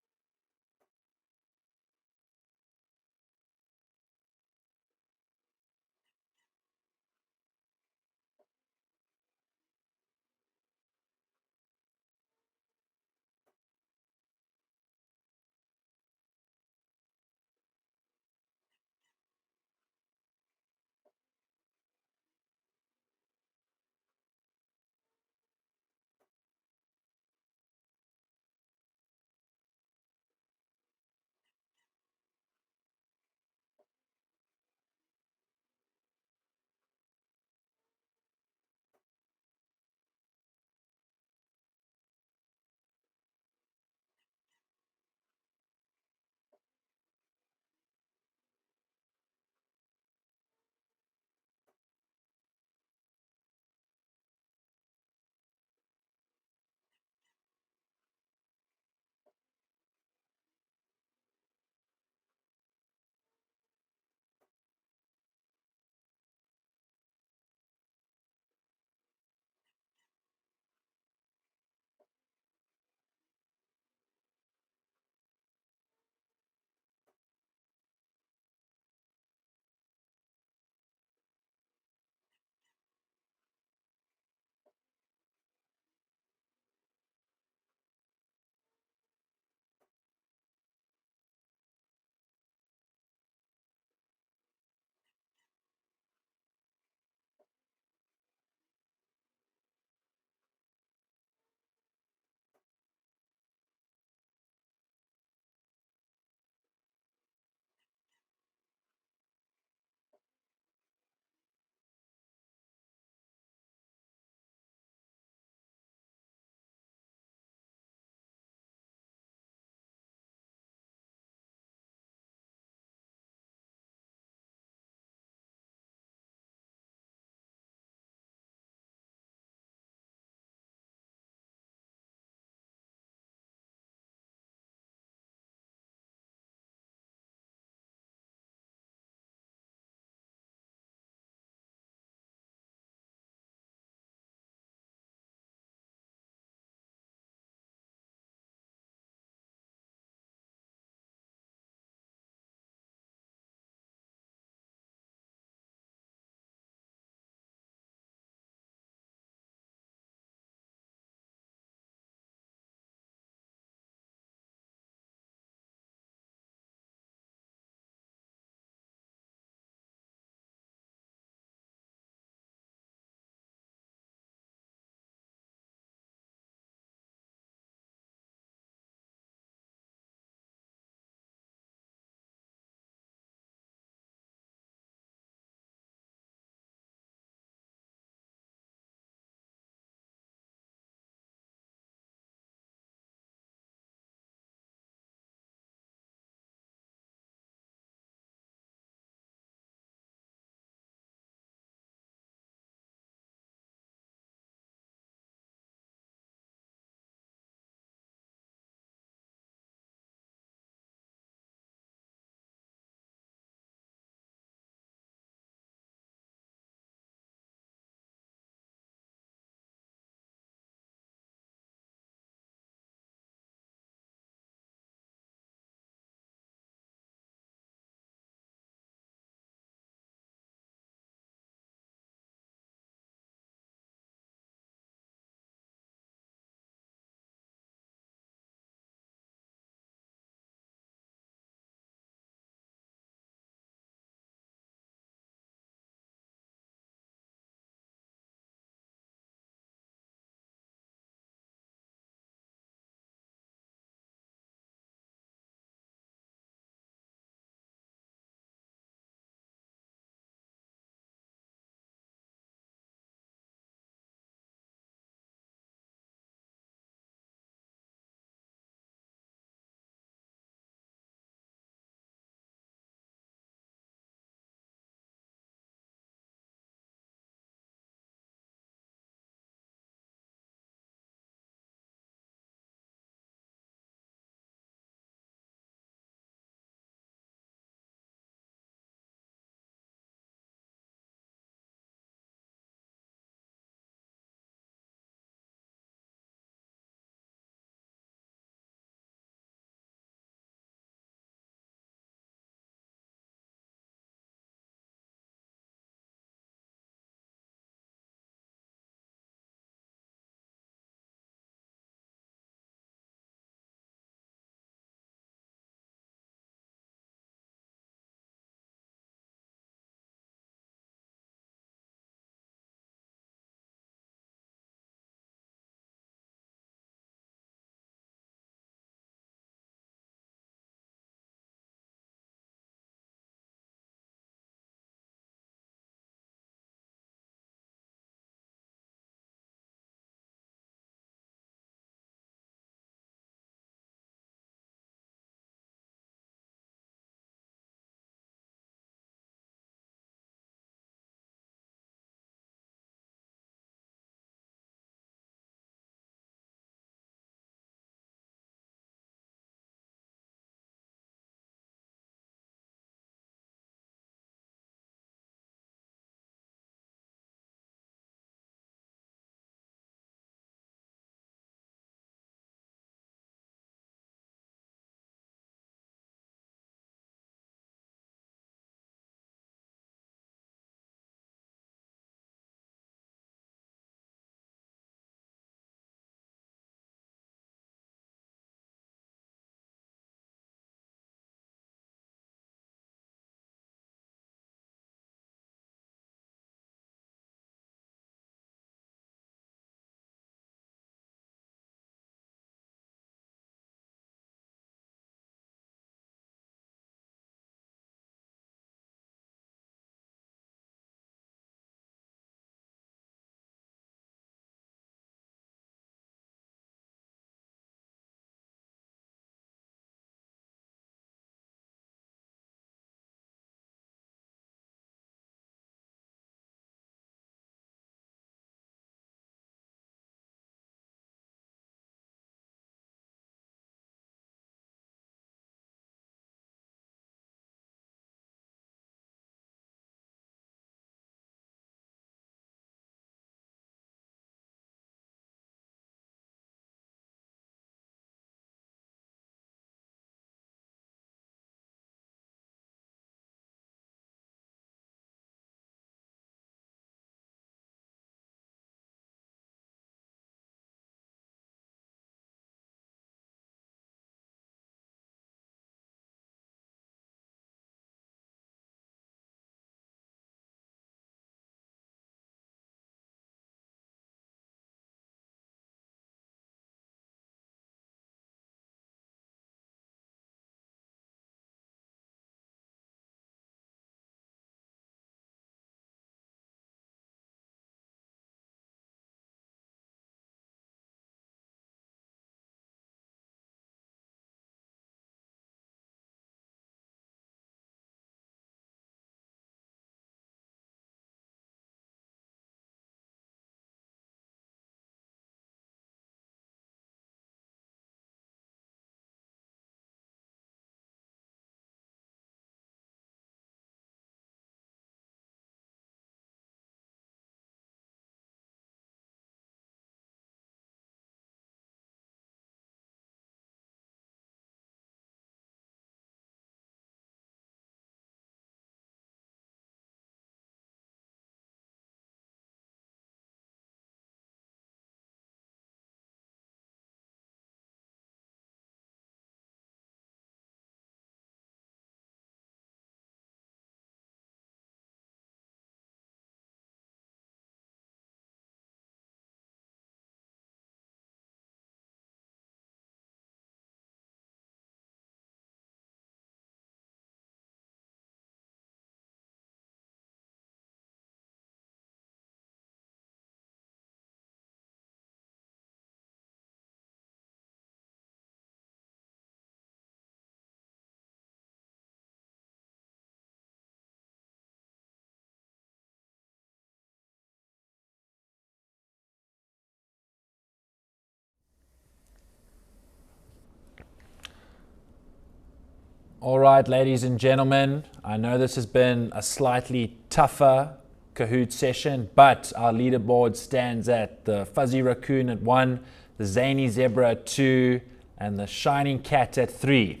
All right, ladies and gentlemen, I know this has been a slightly tougher Kahoot session, but our leaderboard stands at the Fuzzy Raccoon at 1, the Zany Zebra at 2, and the Shining Cat at 3.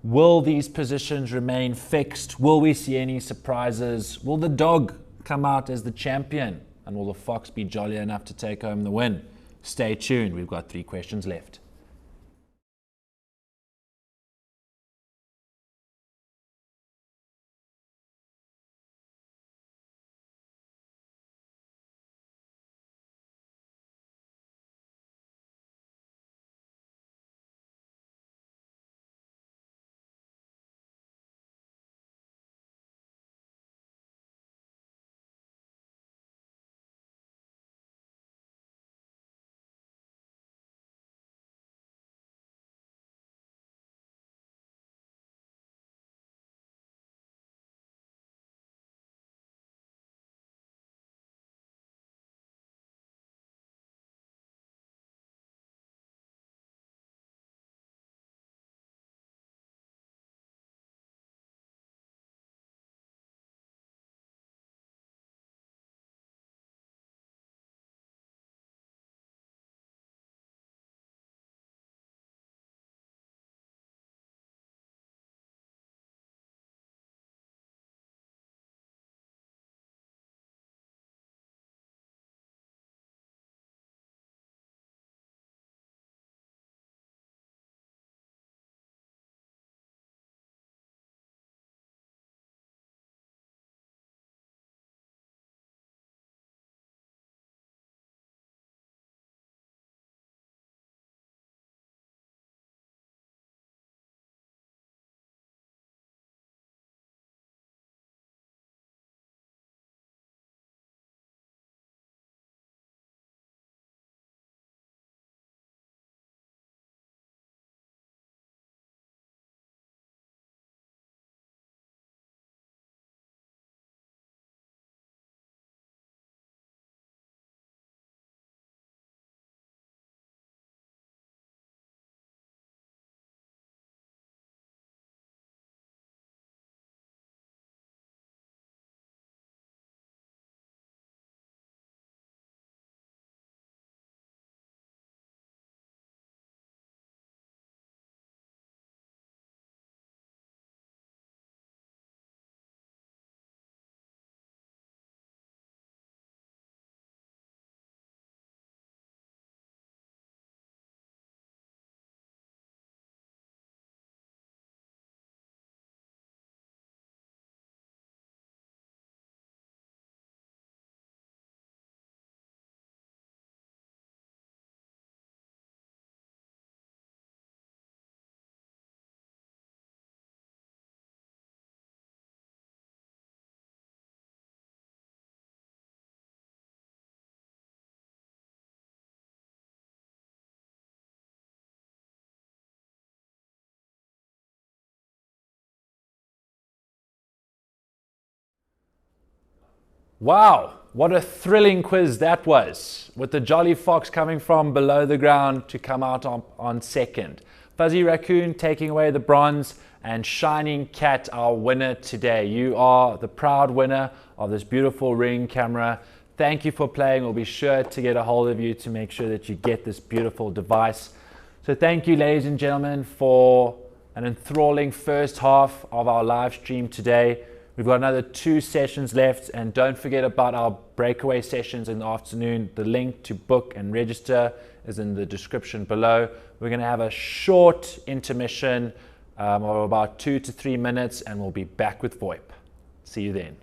Will these positions remain fixed? Will we see any surprises? Will the dog come out as the champion? And will the fox be jolly enough to take home the win? Stay tuned, we've got 3 questions left. Wow, what a thrilling quiz that was, with the Jolly Fox coming from below the ground to come out on second. Fuzzy Raccoon taking away the bronze, and Shining Cat our winner today. You are the proud winner of this beautiful Ring camera. Thank you for playing. We'll be sure to get a hold of you to make sure that you get this beautiful device. So thank you, ladies and gentlemen, for an enthralling first half of our live stream today. We've got another 2 sessions left, and don't forget about our breakaway sessions in the afternoon. The link to book and register is in the description below. We're going to have a short intermission of about 2 to 3 minutes, and we'll be back with VoIP. See you then.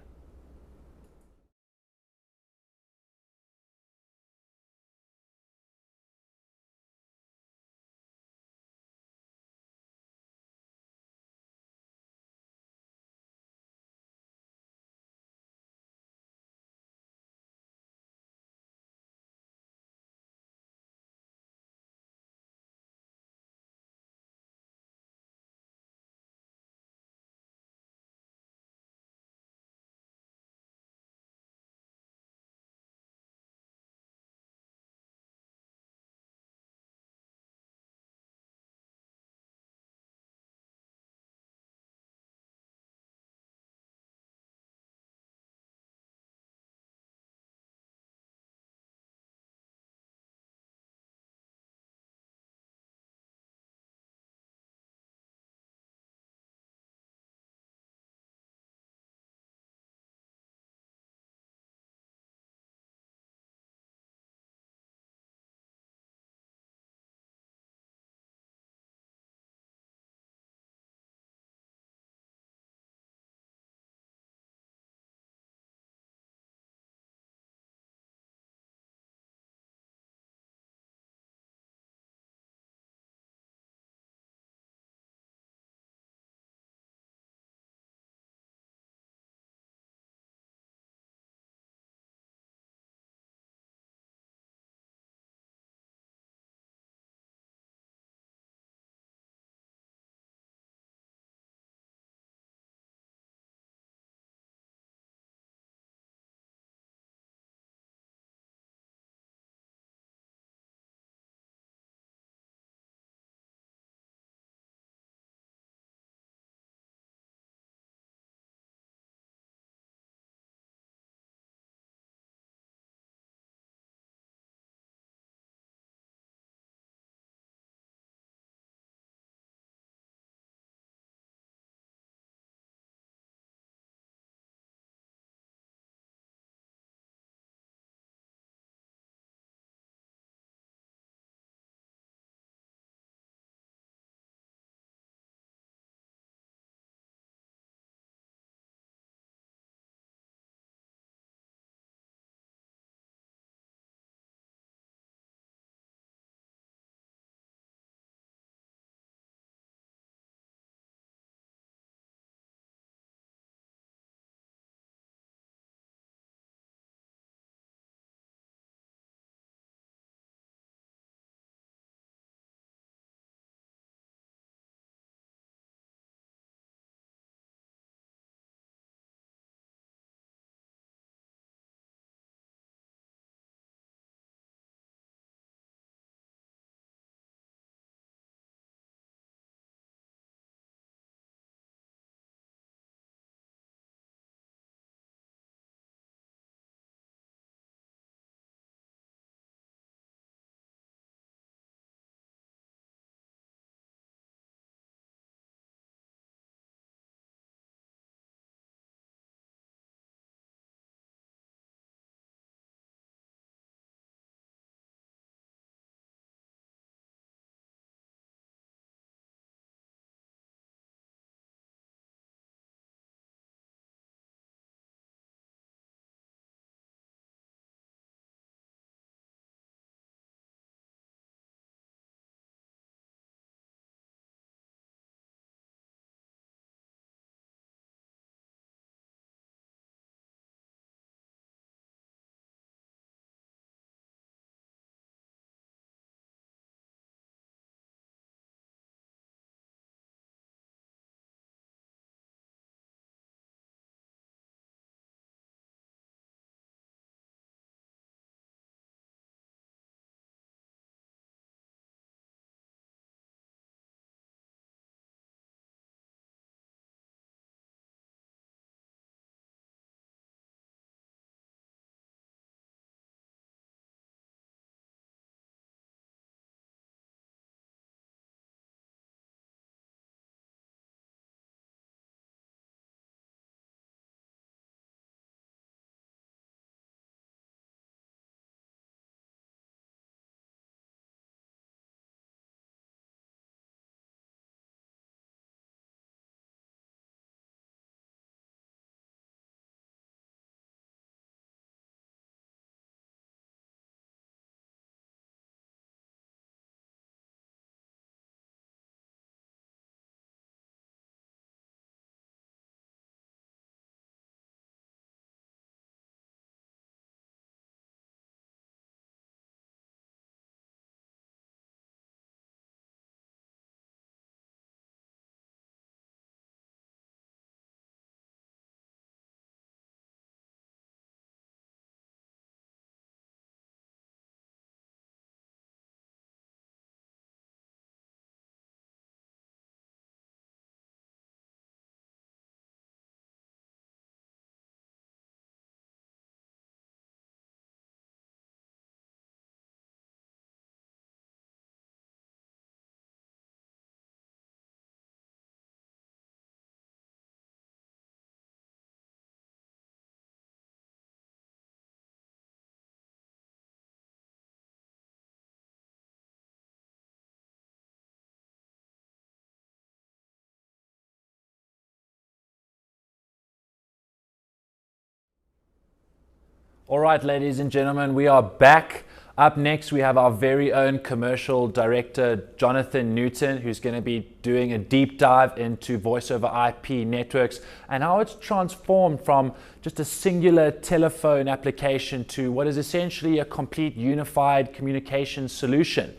All right, ladies and gentlemen, we are back. Up next, we have our very own commercial director, Jonathan Newton, who's going to be doing a deep dive into voice over IP networks and how it's transformed from just a singular telephone application to what is essentially a complete unified communication solution.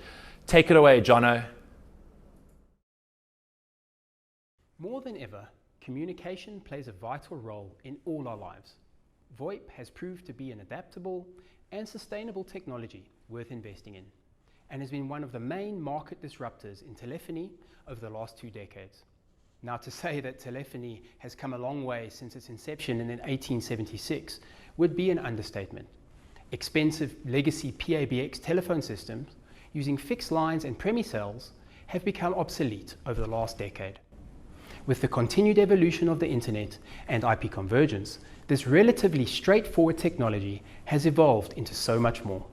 Take it away, Jono. More than ever, communication plays a vital role in all our lives. VoIP has proved to be an adaptable and sustainable technology worth investing in, and has been one of the main market disruptors in telephony over the last 2 decades. Now, to say that telephony has come a long way since its inception in 1876 would be an understatement. Expensive legacy PABX telephone systems using fixed lines and premise cells have become obsolete over the last decade. With the continued evolution of the internet and IP convergence, this relatively straightforward technology has evolved into so much more.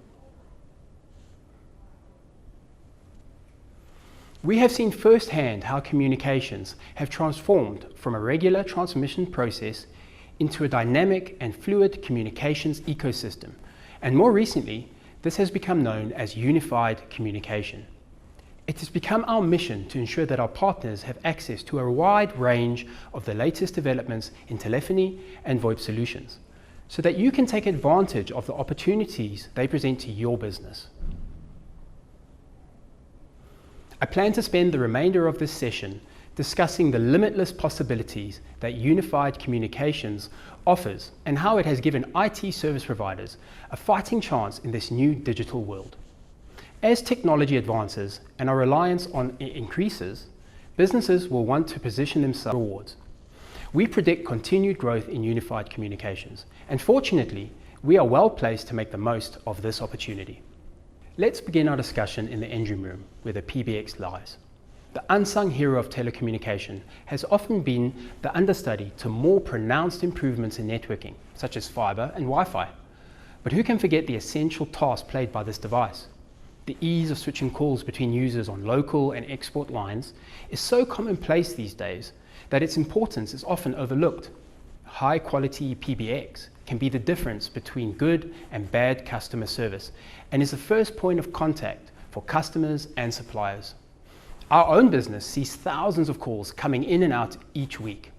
We have seen firsthand how communications have transformed from a regular transmission process into a dynamic and fluid communications ecosystem, and more recently, this has become known as unified communication. It has become our mission to ensure that our partners have access to a wide range of the latest developments in telephony and VoIP solutions, so that you can take advantage of the opportunities they present to your business. I plan to spend the remainder of this session discussing the limitless possibilities that unified communications offers and how it has given IT service providers a fighting chance in this new digital world. As technology advances and our reliance on it increases, businesses will want to position themselves towards. We predict continued growth in unified communications, and fortunately, we are well placed to make the most of this opportunity. Let's begin our discussion in the engine room where the PBX lies. The unsung hero of telecommunication has often been the understudy to more pronounced improvements in networking, such as fiber and Wi-Fi. But who can forget the essential task played by this device? The ease of switching calls between users on local and export lines is so commonplace these days that its importance is often overlooked. High quality PBX can be the difference between good and bad customer service and is the first point of contact for customers and suppliers. Our own business sees thousands of calls coming in and out each week.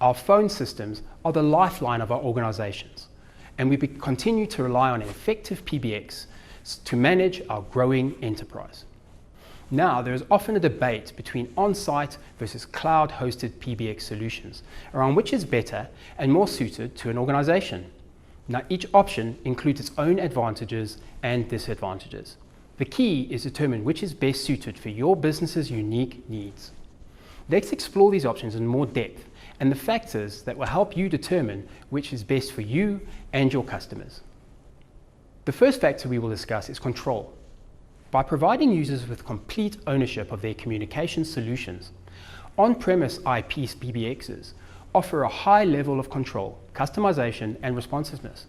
Our phone systems are the lifeline of our organizations, and we continue to rely on an effective PBX to manage our growing enterprise. Now, there is often a debate between on-site versus cloud-hosted PBX solutions around which is better and more suited to an organization. Now, each option includes its own advantages and disadvantages. The key is to determine which is best suited for your business's unique needs. Let's explore these options in more depth and the factors that will help you determine which is best for you and your customers. The first factor we will discuss is control. By providing users with complete ownership of their communication solutions, on-premise IP PBXs offer a high level of control, customization, and responsiveness.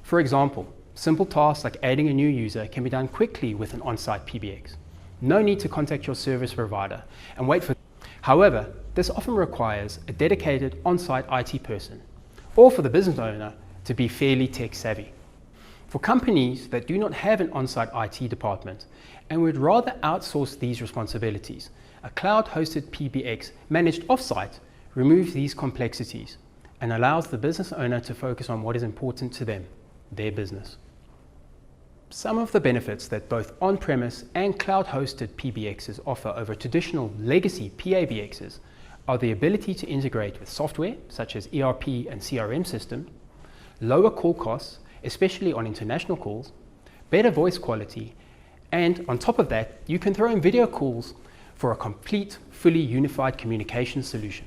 For example, simple tasks like adding a new user can be done quickly with an on-site PBX. No need to contact your service provider and wait for. However, this often requires a dedicated on-site IT person, or for the business owner to be fairly tech-savvy. For companies that do not have an on-site IT department and would rather outsource these responsibilities, a cloud-hosted PBX managed off-site removes these complexities and allows the business owner to focus on what is important to them, their business. Some of the benefits that both on-premise and cloud-hosted PBXs offer over traditional legacy PABXs are the ability to integrate with software such as ERP and CRM system, lower call costs, especially on international calls, better voice quality, and on top of that, you can throw in video calls for a complete, fully unified communication solution.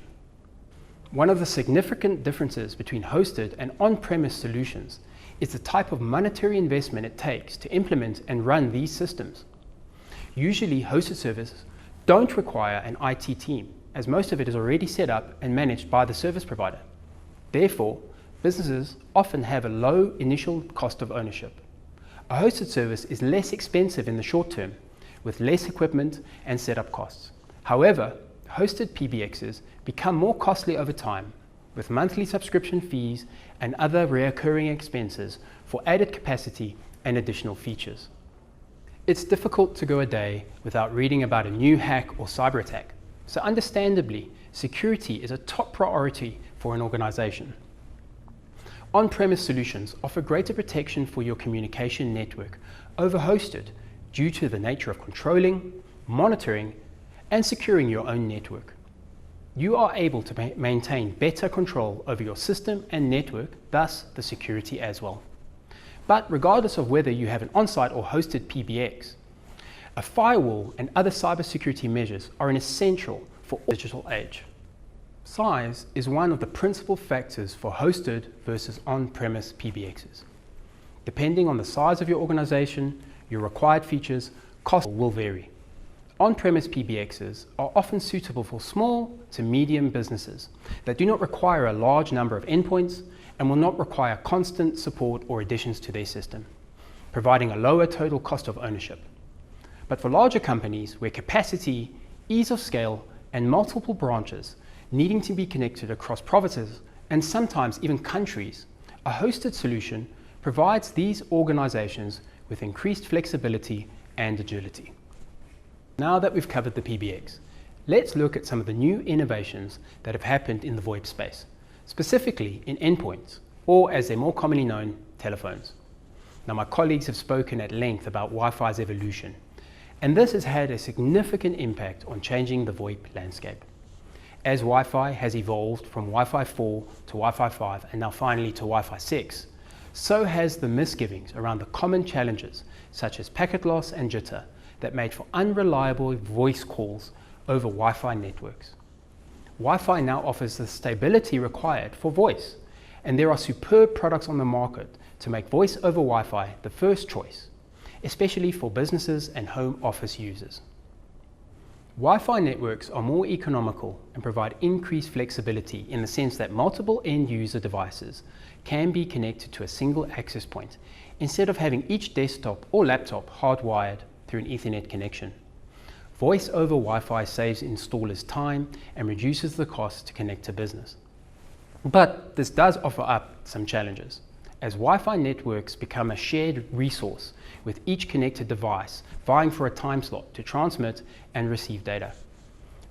One of the significant differences between hosted and on-premise solutions is the type of monetary investment it takes to implement and run these systems. Usually, hosted services don't require an IT team, as most of it is already set up and managed by the service provider. Therefore, businesses often have a low initial cost of ownership. A hosted service is less expensive in the short term, with less equipment and setup costs. However, hosted PBXs become more costly over time with monthly subscription fees and other recurring expenses for added capacity and additional features. It's difficult to go a day without reading about a new hack or cyber attack, so understandably, security is a top priority for an organization. On-premise solutions offer greater protection for your communication network over hosted due to the nature of controlling, monitoring, and securing your own network. You are able to maintain better control over your system and network, thus the security as well. But regardless of whether you have an on-site or hosted PBX, a firewall and other cybersecurity measures are an essential for the digital age. Size is one of the principal factors for hosted versus on-premise PBXs. Depending on the size of your organization, your required features, costs will vary. On-premise PBXs are often suitable for small to medium businesses that do not require a large number of endpoints and will not require constant support or additions to their system, providing a lower total cost of ownership. But for larger companies where capacity, ease of scale, and multiple branches needing to be connected across provinces and sometimes even countries, a hosted solution provides these organizations with increased flexibility and agility. Now that we've covered the PBX, let's look at some of the new innovations that have happened in the VoIP space, specifically in endpoints, or as they're more commonly known, telephones. Now, my colleagues have spoken at length about Wi-Fi's evolution, and this has had a significant impact on changing the VoIP landscape. As Wi-Fi has evolved from Wi-Fi 4 to Wi-Fi 5 and now finally to Wi-Fi 6, so has the misgivings around the common challenges such as packet loss and jitter that made for unreliable voice calls over Wi-Fi networks. Wi-Fi now offers the stability required for voice, and there are superb products on the market to make voice over Wi-Fi the first choice, especially for businesses and home office users. Wi-Fi networks are more economical and provide increased flexibility in the sense that multiple end-user devices can be connected to a single access point instead of having each desktop or laptop hardwired through an Ethernet connection. Voice over Wi-Fi saves installers time and reduces the cost to connect to business. But this does offer up some challenges, as Wi-Fi networks become a shared resource with each connected device vying for a time slot to transmit and receive data.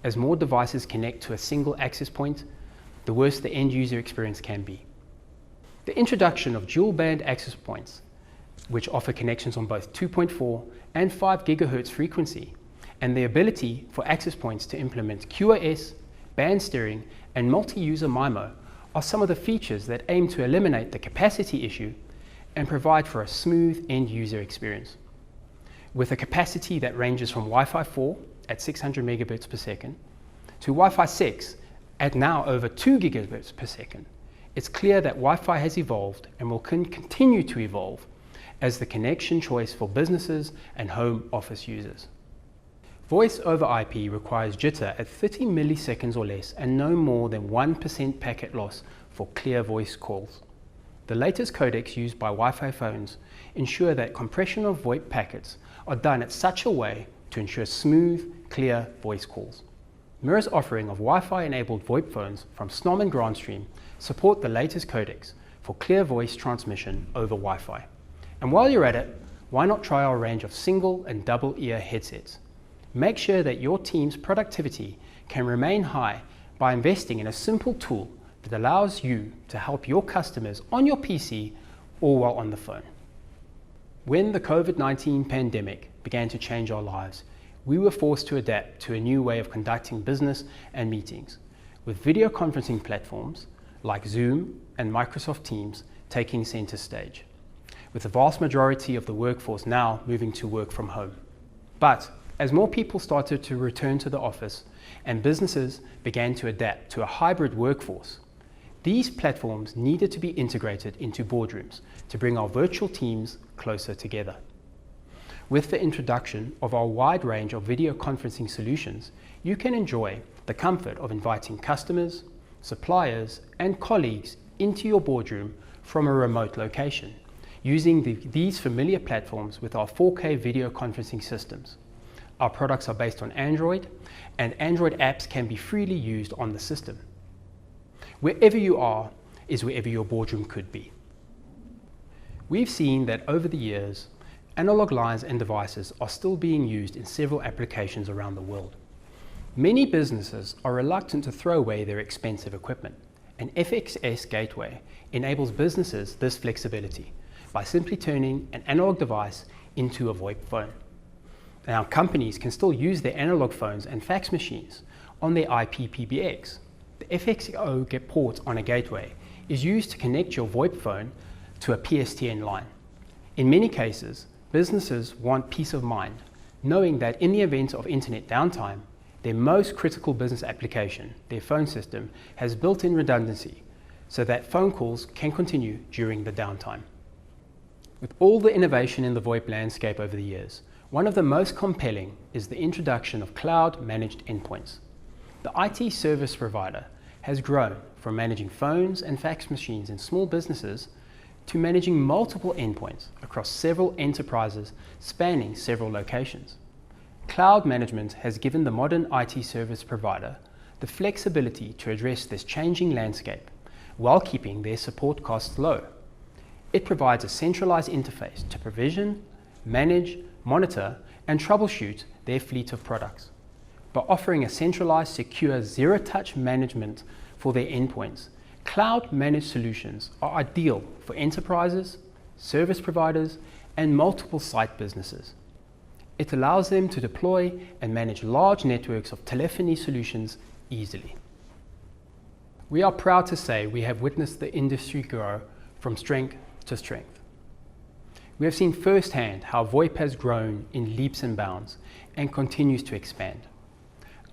As more devices connect to a single access point, the worse the end user experience can be. The introduction of dual band access points, which offer connections on both 2.4 and 5 GHz frequency, and the ability for access points to implement QoS, band steering, and multi-user MIMO are some of the features that aim to eliminate the capacity issue and provide for a smooth end-user experience. With a capacity that ranges from Wi-Fi 4 at 600 megabits per second to Wi-Fi 6 at now over 2 gigabits per second, it's clear that Wi-Fi has evolved and will continue to evolve as the connection choice for businesses and home office users. Voice over IP requires jitter at 30 milliseconds or less and no more than 1% packet loss for clear voice calls. The latest codecs used by Wi-Fi phones ensure that compression of VoIP packets are done in such a way to ensure smooth, clear voice calls. MiRO's offering of Wi-Fi enabled VoIP phones from Snom and Grandstream support the latest codecs for clear voice transmission over Wi-Fi. And while you're at it, why not try our range of single and double ear headsets? Make sure that your team's productivity can remain high by investing in a simple tool that allows you to help your customers on your PC or while on the phone. When the COVID-19 pandemic began to change our lives, we were forced to adapt to a new way of conducting business and meetings, with video conferencing platforms like Zoom and Microsoft Teams taking center stage, with the vast majority of the workforce now moving to work from home. But as more people started to return to the office and businesses began to adapt to a hybrid workforce, these platforms needed to be integrated into boardrooms to bring our virtual teams closer together. With the introduction of our wide range of video conferencing solutions, you can enjoy the comfort of inviting customers, suppliers, and colleagues into your boardroom from a remote location, using these familiar platforms with our 4K video conferencing systems. Our products are based on Android, and Android apps can be freely used on the system. Wherever you are is wherever your boardroom could be. We've seen that over the years, analog lines and devices are still being used in several applications around the world. Many businesses are reluctant to throw away their expensive equipment. An FXS gateway enables businesses this flexibility by simply turning an analog device into a VoIP phone. Now, companies can still use their analog phones and fax machines on their IP PBX. The FXO port on a gateway is used to connect your VoIP phone to a PSTN line. In many cases, businesses want peace of mind, knowing that in the event of internet downtime, their most critical business application, their phone system, has built-in redundancy so that phone calls can continue during the downtime. With all the innovation in the VoIP landscape over the years, one of the most compelling is the introduction of cloud-managed endpoints. The IT service provider has grown from managing phones and fax machines in small businesses to managing multiple endpoints across several enterprises spanning several locations. Cloud management has given the modern IT service provider the flexibility to address this changing landscape while keeping their support costs low. It provides a centralized interface to provision, manage, monitor, and troubleshoot their fleet of products. By offering a centralized, secure, zero-touch management for their endpoints, cloud-managed solutions are ideal for enterprises, service providers, and multiple site businesses. It allows them to deploy and manage large networks of telephony solutions easily. We are proud to say we have witnessed the industry grow from strength to strength. We have seen firsthand how VoIP has grown in leaps and bounds and continues to expand.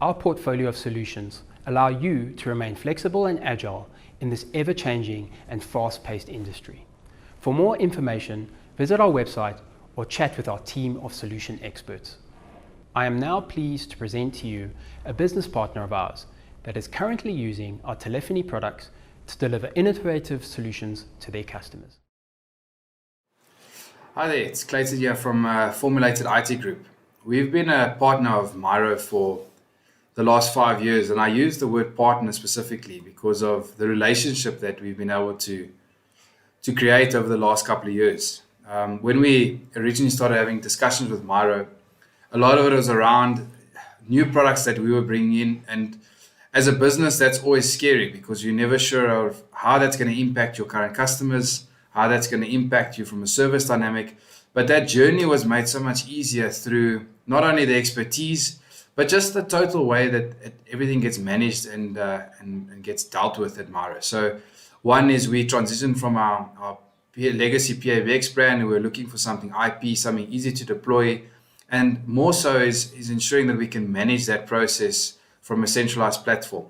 Our portfolio of solutions allow you to remain flexible and agile in this ever-changing and fast-paced industry. For more information, visit our website or chat with our team of solution experts. I am now pleased to present to you a business partner of ours that is currently using our telephony products to deliver innovative solutions to their customers. Hi there, it's Clayton here from Formulated IT Group. We've been a partner of MiRO for the last 5 years, and I use the word partner specifically because of the relationship that we've been able to create over the last couple of years. When we originally started having discussions with MiRO, a lot of it was around new products that we were bringing in, and as a business that's always scary because you're never sure of how that's going to impact your current customers, how that's going to impact you from a service dynamic. But that journey was made so much easier through not only the expertise, but just the total way that everything gets managed and gets dealt with at MiRO. So one is we transitioned from our legacy PAVX brand, and we're looking for something IP, something easy to deploy, and more so is ensuring that we can manage that process from a centralized platform.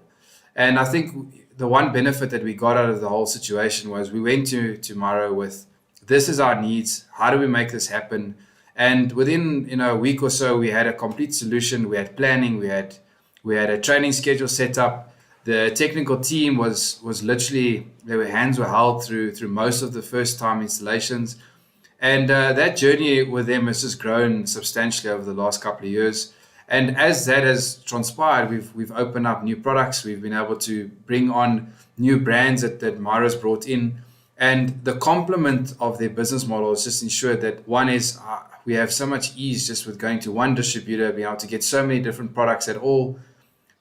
And I think the one benefit that we got out of the whole situation was we went to MiRO with, this is our needs, how do we make this happen? And within a week or so, we had a complete solution. We had planning, we had a training schedule set up. The technical team was literally, their hands were held through most of the first time installations. And that journey with them has just grown substantially over the last couple of years. And as that has transpired, we've opened up new products. We've been able to bring on new brands that MiRO's brought in. And the complement of their business model is just ensured that one is we have so much ease just with going to one distributor, being able to get so many different products that all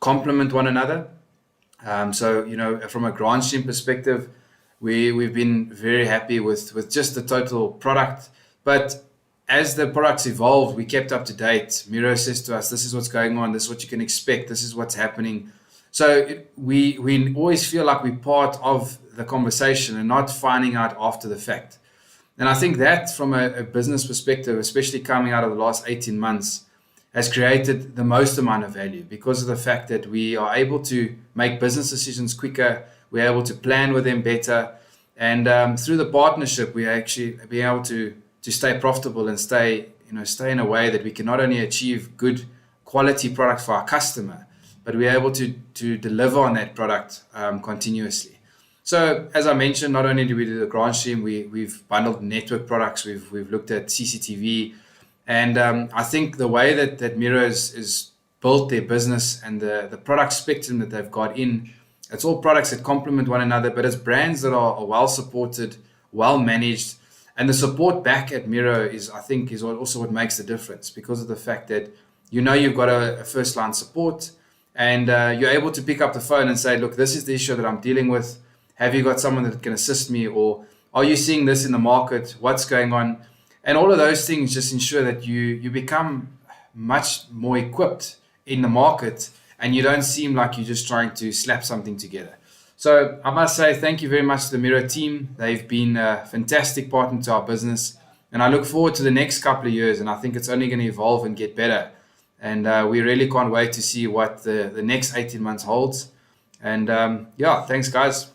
complement one another. So, from a grant stream perspective, we've been very happy with just the total product. But as the products evolved, we kept up to date. MiRO says to us, this is what's going on, this is what you can expect, this is what's happening. So we always feel like we're part of the conversation and not finding out after the fact. And I think that from a business perspective, especially coming out of the last 18 months, has created the most amount of value because of the fact that we are able to make business decisions quicker, we're able to plan with them better, and through the partnership, we actually being able to stay profitable and stay in a way that we can not only achieve good quality product for our customer, but we're able to deliver on that product continuously. So as I mentioned, not only do we do the grant stream, we've bundled network products, we've looked at CCTV, and I think the way that MiRO is built their business and the product spectrum that they've got in It's all products that complement one another, but it's brands that are well supported, well managed. And the support back at MiRO I think, is also what makes the difference, because of the fact that you've got a first line support, and you're able to pick up the phone and say, look, this is the issue that I'm dealing with. Have you got someone that can assist me? Or are you seeing this in the market? What's going on? And all of those things just ensure that you become much more equipped in the market, and you don't seem like you're just trying to slap something together. So I must say thank you very much to the MiRO team. They've been a fantastic partner to our business, and I look forward to the next couple of years, and I think it's only going to evolve and get better. And we really can't wait to see what the next 18 months holds. And yeah, thanks guys.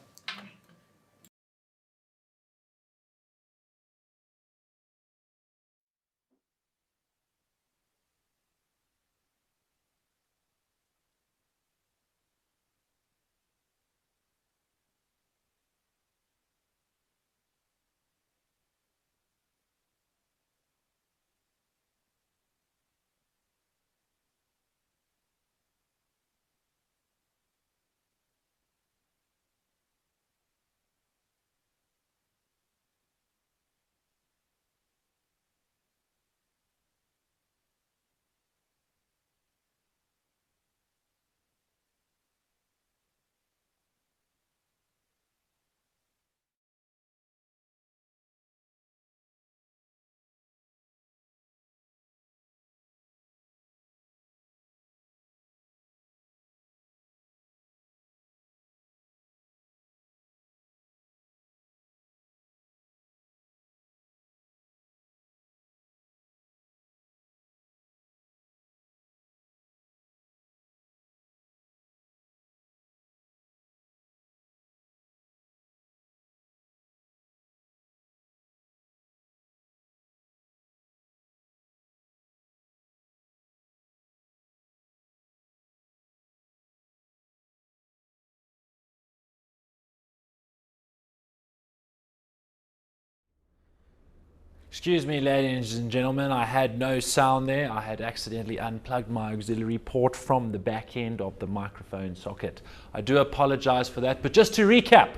Excuse me, ladies and gentlemen, I had no sound there. I had accidentally unplugged my auxiliary port from the back end of the microphone socket. I do apologize for that, but just to recap,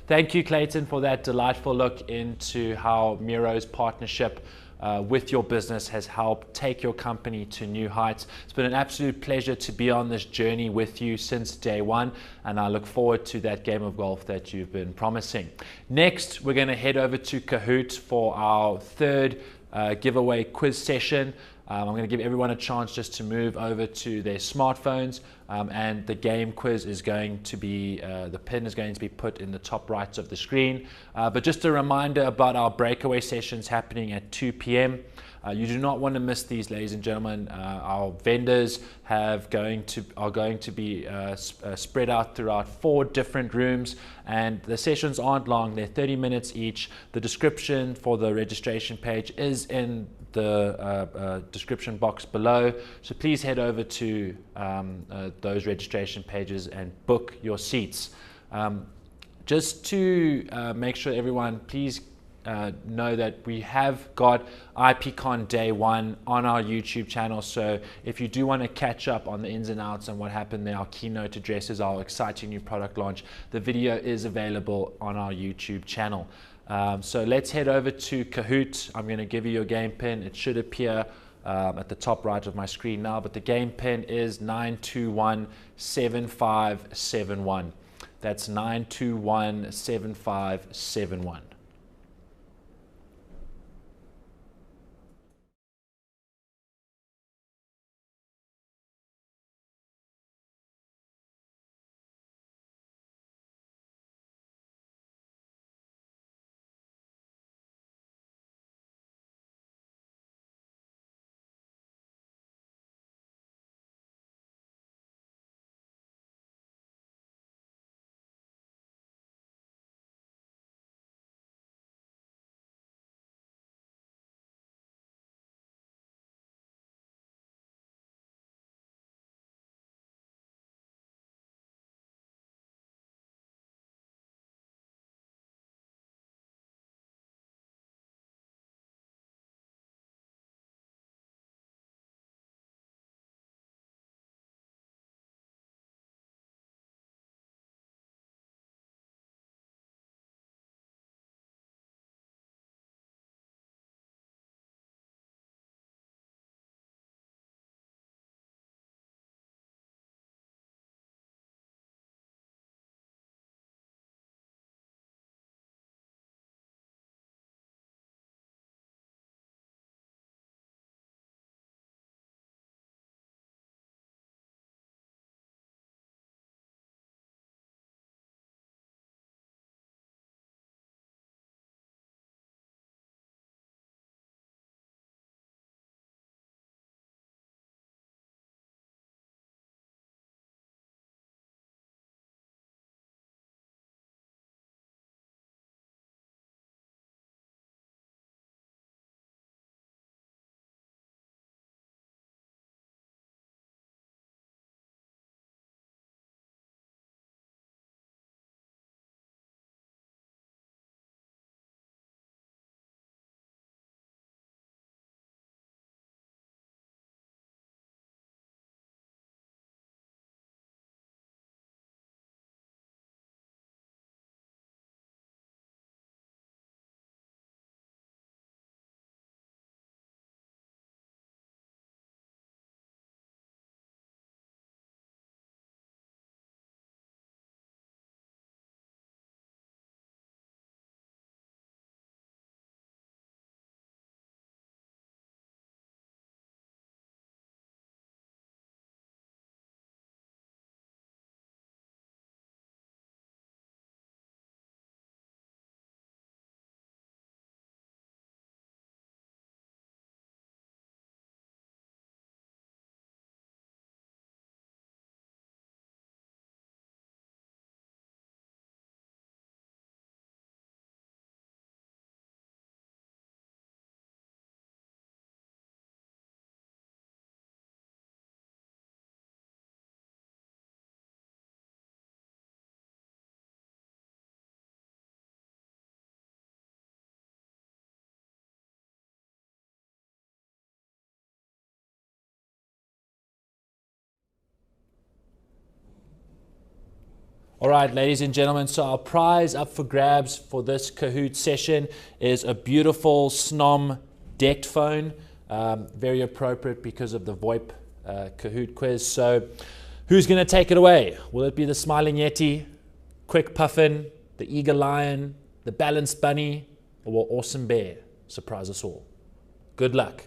thank you, Clayton, for that delightful look into how MiRO's partnership with your business has helped take your company to new heights. It's been an absolute pleasure to be on this journey with you since day one, and I look forward to that game of golf that you've been promising. Next, we're going to head over to Kahoot for our third giveaway quiz session. I'm going to give everyone a chance just to move over to their smartphones, and the game quiz is going to be, the pin is going to be put in the top right of the screen. But just a reminder about our breakaway sessions happening at 2 p.m. You do not want to miss these, ladies and gentlemen. Our vendors are going to be spread out throughout 4 different rooms, and the sessions aren't long. They're 30 minutes each. The description for the registration page is in the description box below, so please head over to those registration pages and book your seats. Just to make sure everyone, please know that we have got IPCon Day 1 on our YouTube channel, so if you do want to catch up on the ins and outs and what happened there, our keynote addresses, our exciting new product launch, the video is available on our YouTube channel. So let's head over to Kahoot. I'm going to give you your game pin. It should appear at the top right of my screen now, but the game pin is 9217571. That's 9217571. All right, ladies and gentlemen, so our prize up for grabs for this Kahoot session is a beautiful Snom decked phone. Very appropriate because of the VoIP Kahoot quiz. So who's going to take it away? Will it be the Smiling Yeti, Quick Puffin, the Eager Lion, the Balanced Bunny, or will Awesome Bear surprise us all? Good luck.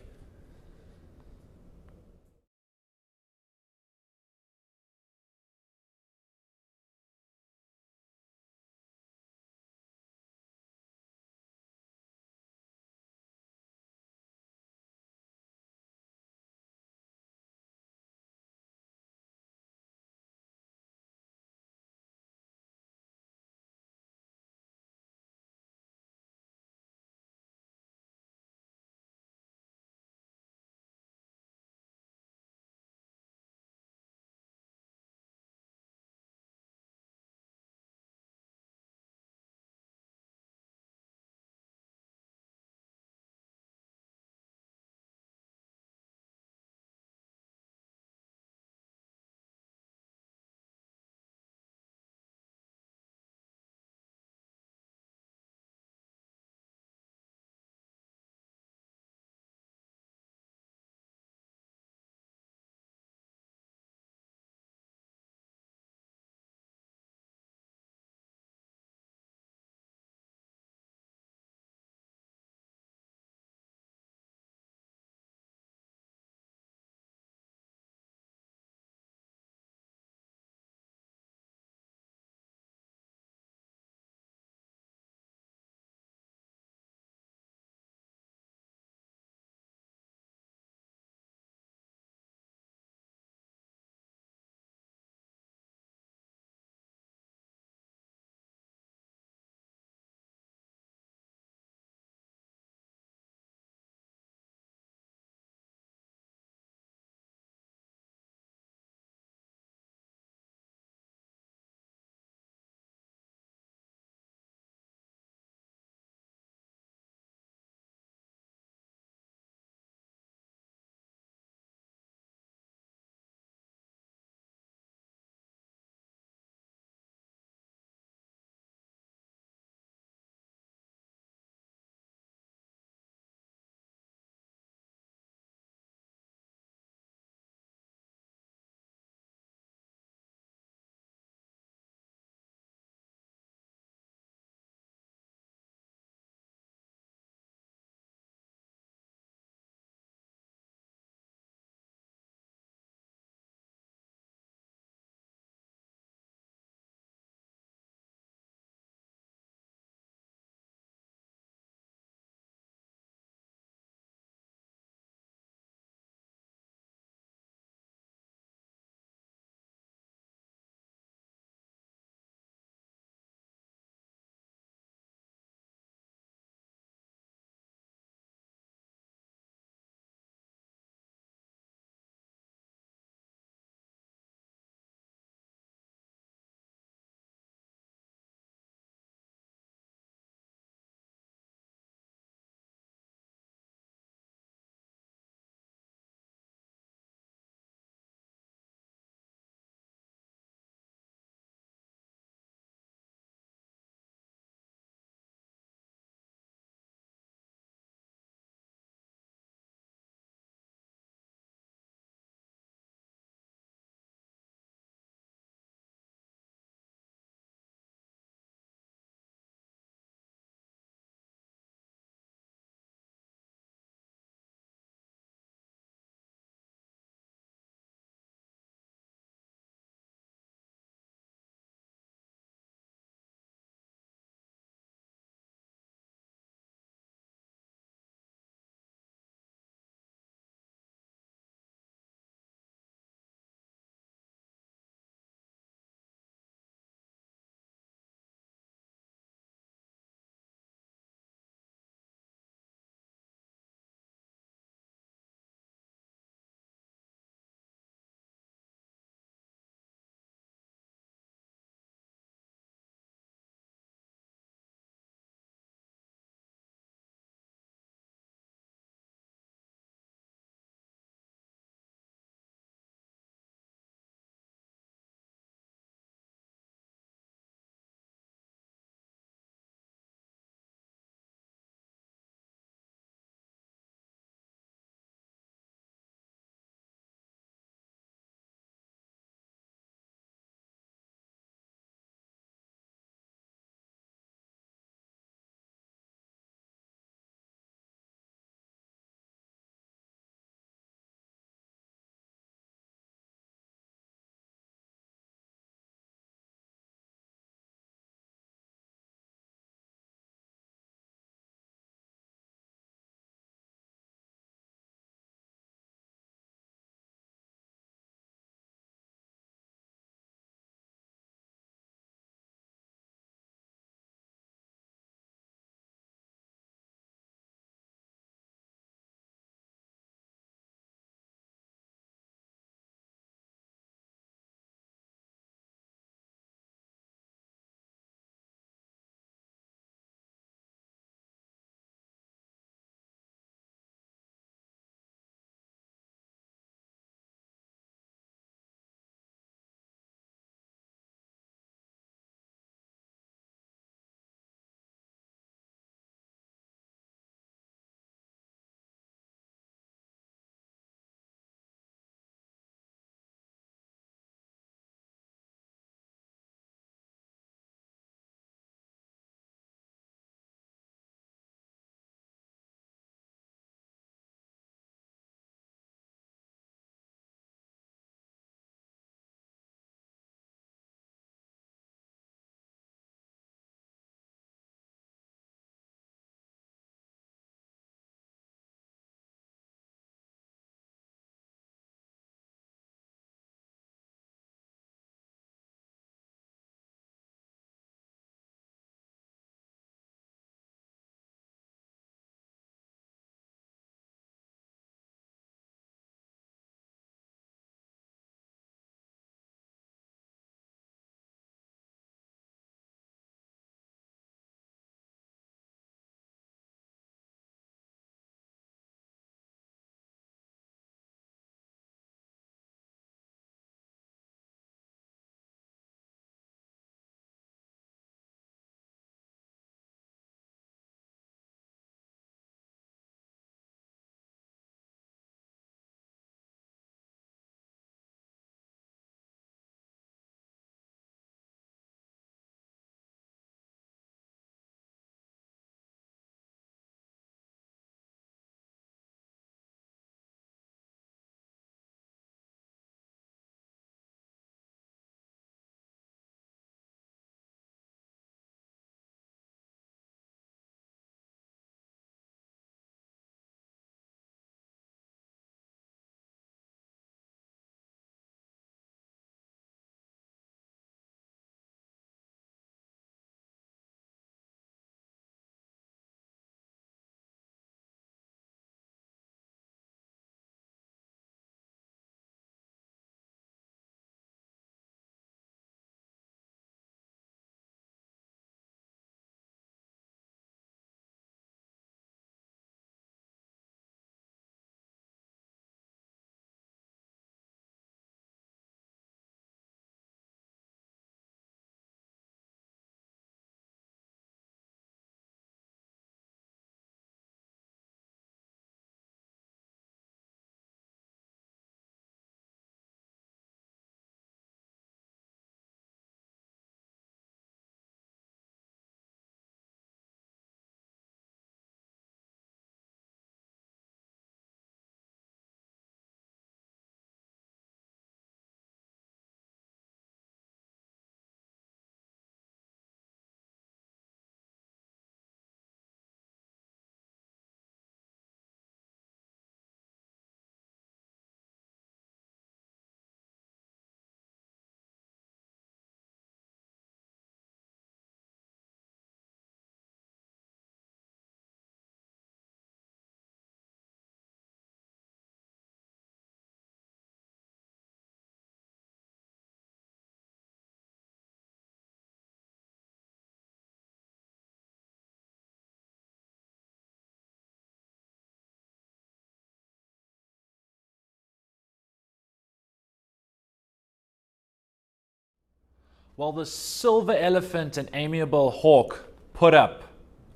Well, the silver elephant and amiable hawk put up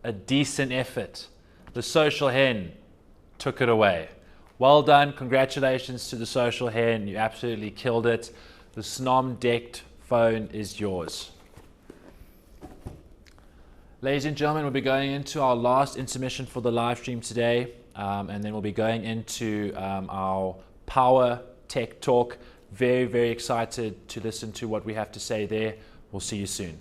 a decent effort. The social hen took it away. Well done. Congratulations to the social hen. You absolutely killed it. The Snom decked phone is yours. Ladies and gentlemen, we'll be going into our last intermission for the live stream today, and then we'll be going into our power tech talk. Very, very excited to listen to what we have to say there. We'll see you soon.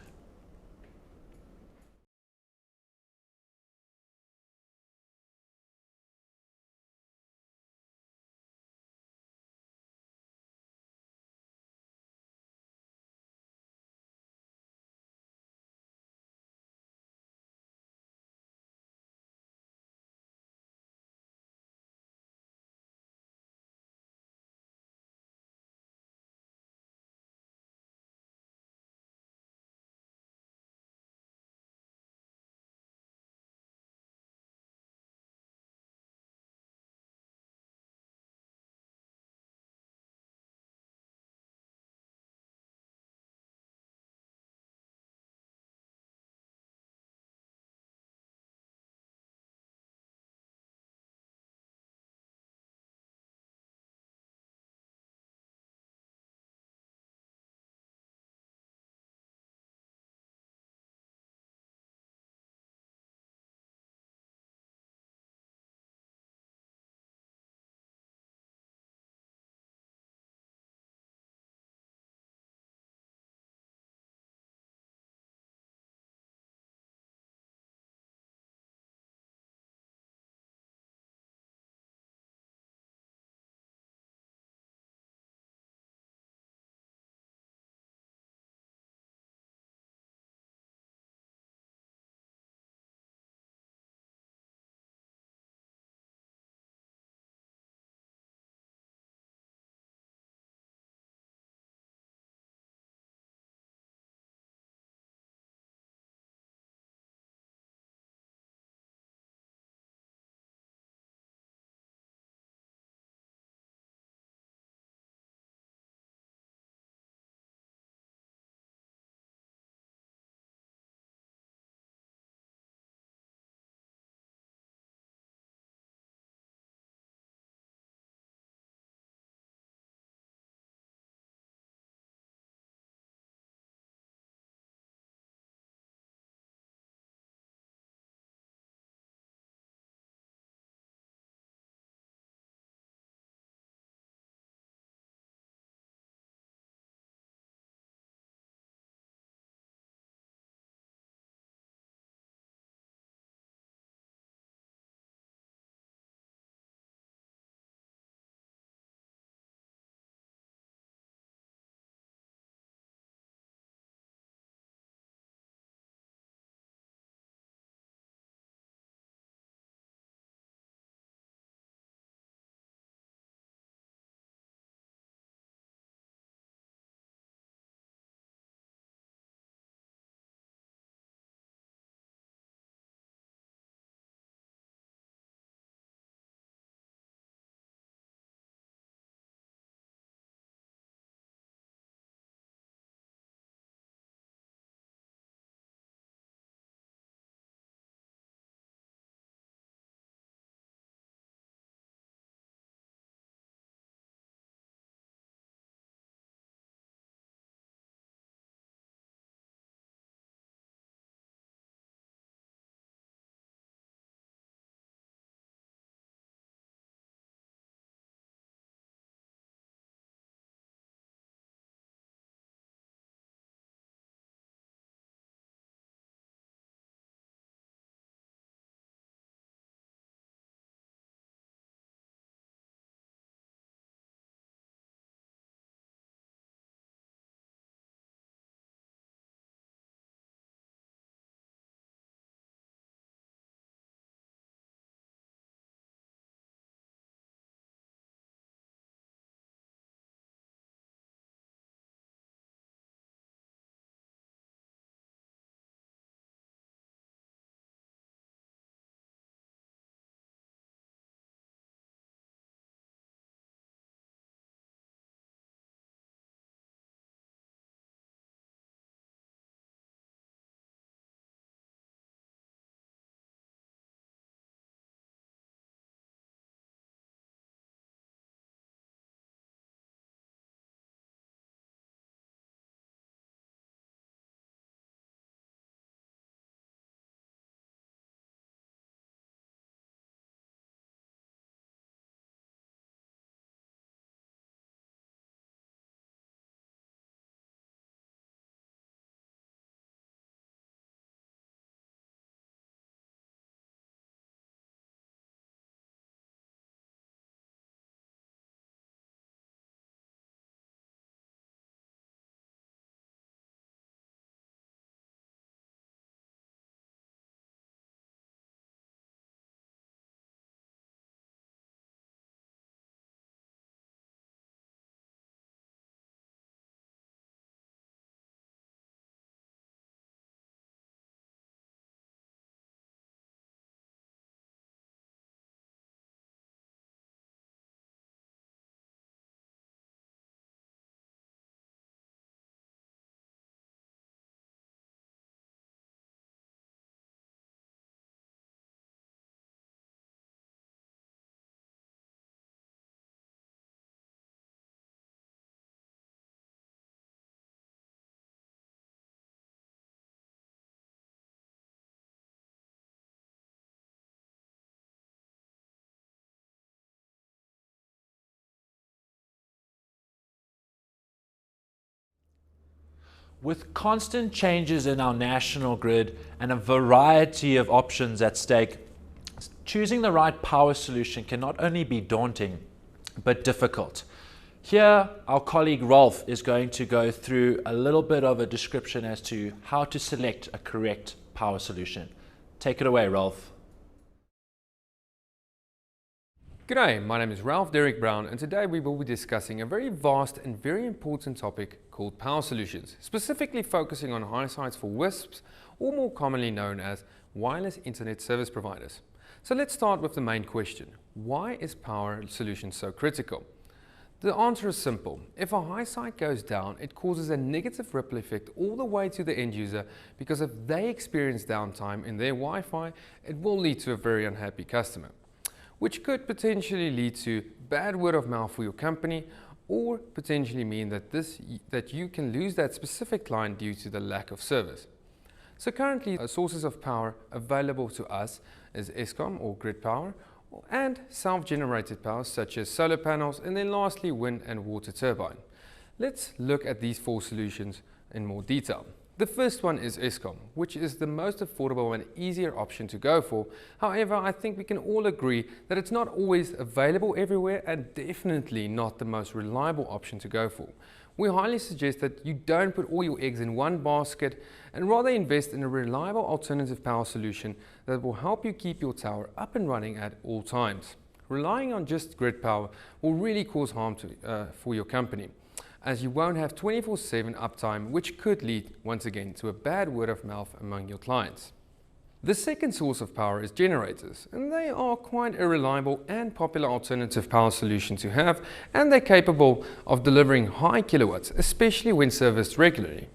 With constant changes in our national grid and a variety of options at stake, choosing the right power solution can not only be daunting, but difficult. Here, our colleague Rolf is going to go through a little bit of a description as to how to select a correct power solution. Take it away, Rolf. G'day, my name is Ralph Derek Brown, and today we will be discussing a very vast and very important topic called power solutions, specifically focusing on high sites for WISPs, or more commonly known as wireless internet service providers. So let's start with the main question. Why is power solutions so critical? The answer is simple. If a high site goes down, it causes a negative ripple effect all the way to the end user, because if they experience downtime in their Wi-Fi, it will lead to a very unhappy customer, which could potentially lead to bad word of mouth for your company, or potentially mean that you can lose that specific client due to the lack of service. So currently, sources of power available to us is Eskom or grid power, and self-generated power such as solar panels, and then lastly wind and water turbine. Let's look at these four solutions in more detail. The first one is Eskom, which is the most affordable and easier option to go for. However, I think we can all agree that it's not always available everywhere and definitely not the most reliable option to go for. We highly suggest that you don't put all your eggs in one basket and rather invest in a reliable alternative power solution that will help you keep your tower up and running at all times. Relying on just grid power will really cause harm for your company, as you won't have 24/7 uptime, which could lead once again to a bad word of mouth among your clients. The second source of power is generators, and they are quite a reliable and popular alternative power solution to have, and they're capable of delivering high kilowatts, especially when serviced regularly.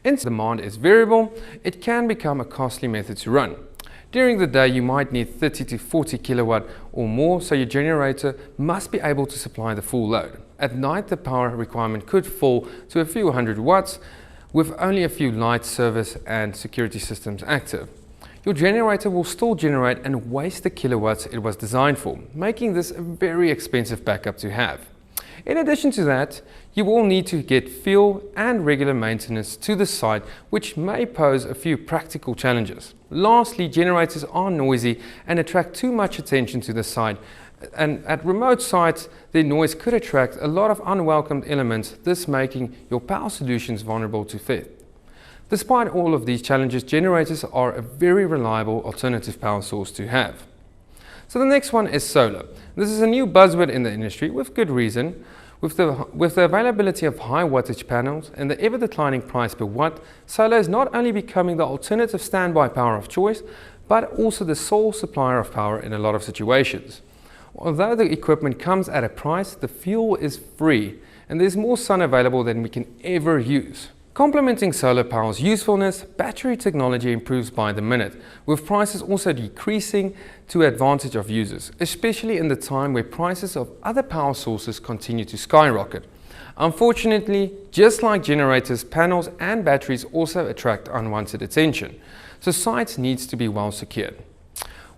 Since demand is variable, it can become a costly method to run. During the day, you might need 30 to 40 kilowatt or more, so your generator must be able to supply the full load. At night, the power requirement could fall to a few hundred watts, with only a few light service and security systems active. Your generator will still generate and waste the kilowatts it was designed for, making this a very expensive backup to have. In addition to that, you will need to get fuel and regular maintenance to the site, which may pose a few practical challenges. Lastly, generators are noisy and attract too much attention to the site, and at remote sites, their noise could attract a lot of unwelcome elements, thus making your power solutions vulnerable to theft. Despite all of these challenges, generators are a very reliable alternative power source to have. So the next one is solar. This is a new buzzword in the industry with good reason. With the availability of high wattage panels and the ever-declining price per watt, solar is not only becoming the alternative standby power of choice, but also the sole supplier of power in a lot of situations. Although the equipment comes at a price, the fuel is free, and there's more sun available than we can ever use. Complementing solar power's usefulness, battery technology improves by the minute, with prices also decreasing to advantage of users, especially in the time where prices of other power sources continue to skyrocket. Unfortunately, just like generators, panels and batteries also attract unwanted attention, so sites needs to be well secured.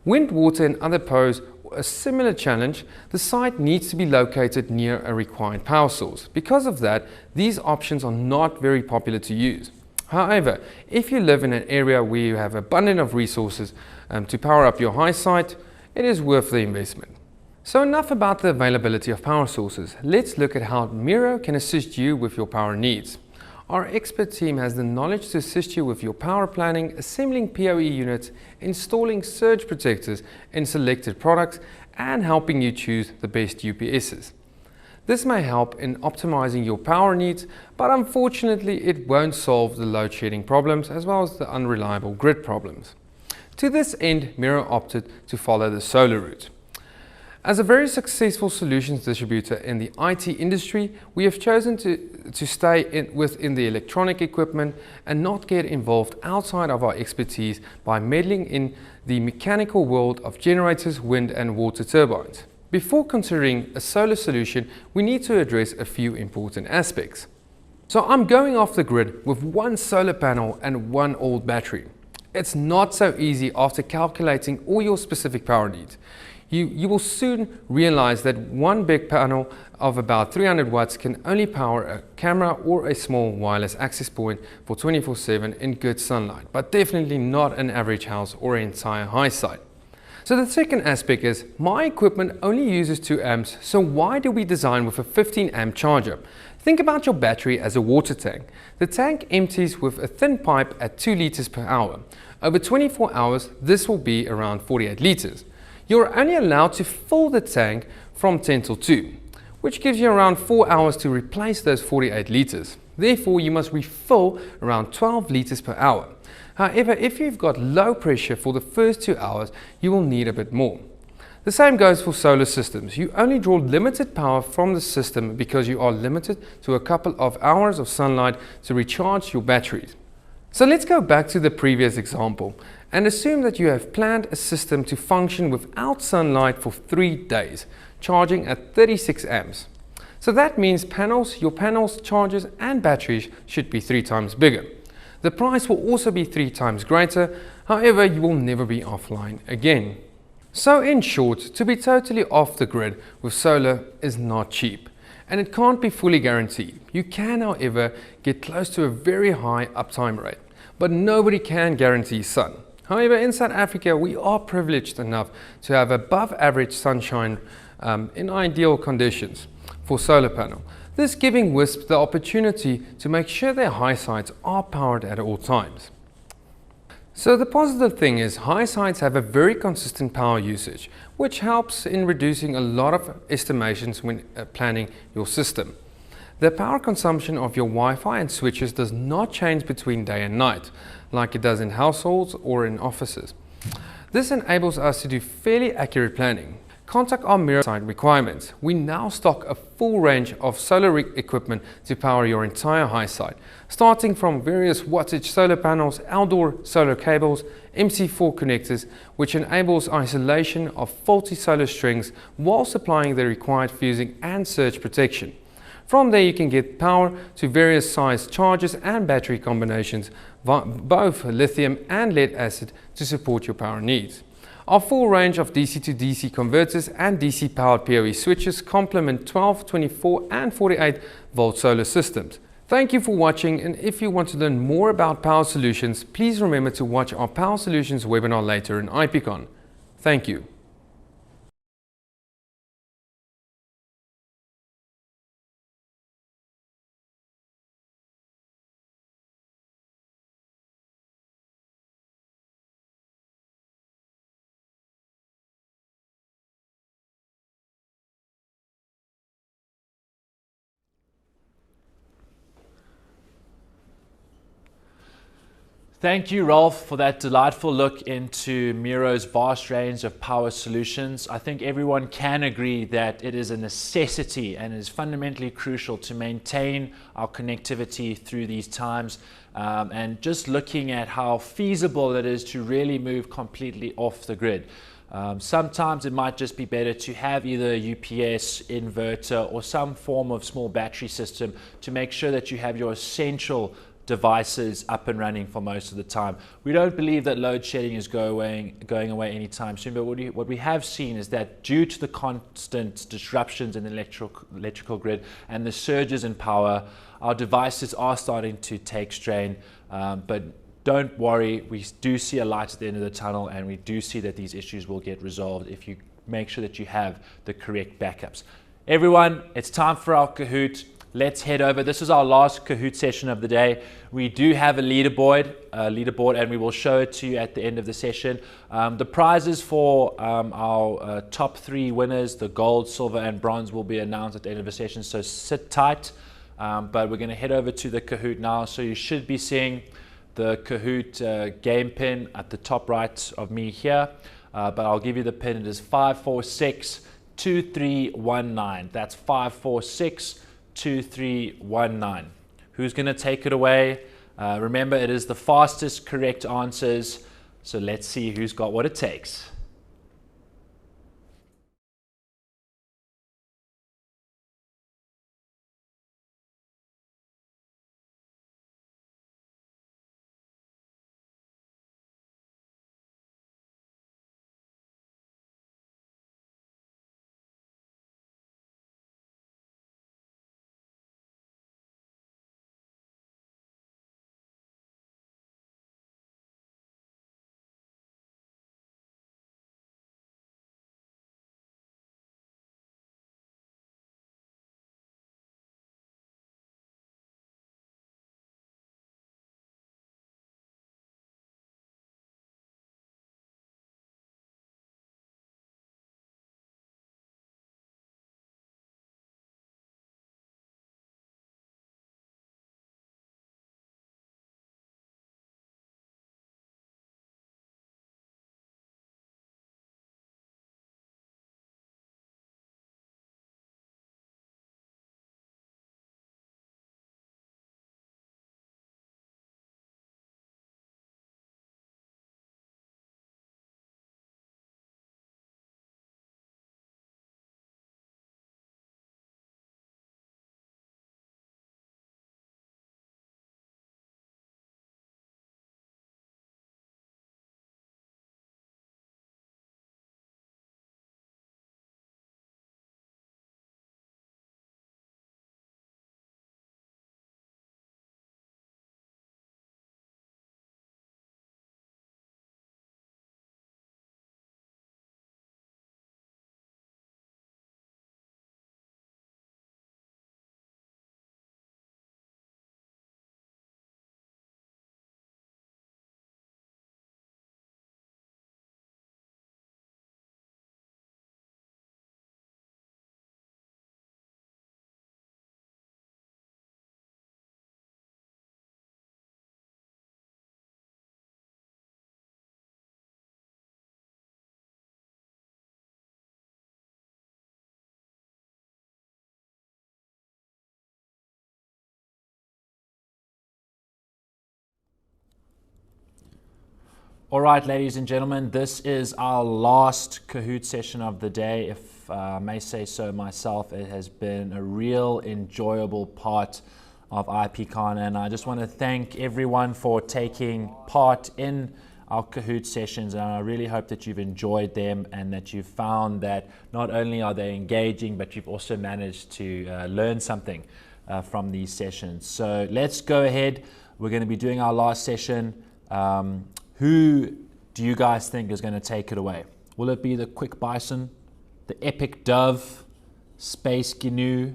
Wind, water and other pose a similar challenge. The site needs to be located near a required power source. Because of that, these options are not very popular to use. However, if you live in an area where you have abundant of resources to power up your high site, it is worth the investment. So enough about the availability of power sources. Let's look at how MiRO can assist you with your power needs. Our expert team has the knowledge to assist you with your power planning, assembling PoE units, installing surge protectors in selected products, and helping you choose the best UPSs. This may help in optimizing your power needs, but unfortunately it won't solve the load shedding problems as well as the unreliable grid problems. To this end, MiRO opted to follow the solar route. As a very successful solutions distributor in the IT industry, we have chosen to stay within the electronic equipment and not get involved outside of our expertise by meddling in the mechanical world of generators, wind and water turbines. Before considering a solar solution, we need to address a few important aspects. So I'm going off the grid with one solar panel and one old battery. It's not so easy after calculating all your specific power needs. You will soon realize that one big panel of about 300 watts can only power a camera or a small wireless access point for 24/7 in good sunlight, but definitely not an average house or an entire high site. So the second aspect is, my equipment only uses 2 amps, so why do we design with a 15 amp charger? Think about your battery as a water tank. The tank empties with a thin pipe at 2 liters per hour. Over 24 hours, this will be around 48 liters. You're only allowed to fill the tank from 10 till 2, which gives you around 4 hours to replace those 48 liters. Therefore, you must refill around 12 liters per hour. However, if you've got low pressure for the first 2 hours, you will need a bit more. The same goes for solar systems. You only draw limited power from the system because you are limited to a couple of hours of sunlight to recharge your batteries. So let's go back to the previous example and assume that you have planned a system to function without sunlight for 3 days, charging at 36 amps. So that means your panels, chargers and batteries should be 3 times bigger. The price will also be 3 times greater, however you will never be offline again. So in short, to be totally off the grid with solar is not cheap, and it can't be fully guaranteed. You can, however, get close to a very high uptime rate, but nobody can guarantee sun. However, in South Africa, we are privileged enough to have above average sunshine in ideal conditions for solar panel. This giving WISPs the opportunity to make sure their high sites are powered at all times. So the positive thing is, high sites have a very consistent power usage, which helps in reducing a lot of estimations when planning your system. The power consumption of your Wi-Fi and switches does not change between day and night, like it does in households or in offices. This enables us to do fairly accurate planning. Contact our MiRO site requirements. We now stock a full range of solar equipment to power your entire high site, starting from various wattage solar panels, outdoor solar cables, MC4 connectors, which enables isolation of faulty solar strings while supplying the required fusing and surge protection. From there you can get power to various size chargers and battery combinations, both lithium and lead acid, to support your power needs. Our full range of DC to DC converters and DC powered PoE switches complement 12, 24 and 48 volt solar systems. Thank you for watching, and if you want to learn more about power solutions, please remember to watch our Power Solutions webinar later in IPCon. Thank you. Thank you, Rolf, for that delightful look into MiRO's vast range of power solutions. I think everyone can agree that it is a necessity and is fundamentally crucial to maintain our connectivity through these times. And just looking at how feasible it is to really move completely off the grid. Sometimes it might just be better to have either a UPS, inverter, or some form of small battery system to make sure that you have your essential devices up and running for most of the time. We don't believe that load shedding is going away anytime soon, but what we have seen is that due to the constant disruptions in the electrical grid and the surges in power, our devices are starting to take strain, but don't worry, we do see a light at the end of the tunnel, and we do see that these issues will get resolved if you make sure that you have the correct backups. Everyone, it's time for our Kahoot. Let's head over. This is our last Kahoot session of the day. We do have a leaderboard, and we will show it to you at the end of the session. The prizes for our top 3 winners, the gold, silver, and bronze, will be announced at the end of the session, so sit tight. But we're going to head over to the Kahoot now. So you should be seeing the Kahoot game pin at the top right of me here. But I'll give you the pin. It is 5462319. That's 5462319. Who's going to take it away? Remember, it is the fastest correct answers. So let's see who's got what it takes. All right, ladies and gentlemen, this is our last Kahoot session of the day. If I may say so myself, it has been a real enjoyable part of IPCon, and I just want to thank everyone for taking part in our Kahoot sessions, and I really hope that you've enjoyed them and that you've found that not only are they engaging, but you've also managed to learn something from these sessions. So let's go ahead. We're going to be doing our last session. Who do you guys think is going to take it away? Will it be the Quick Bison, the Epic Dove, Space GNU?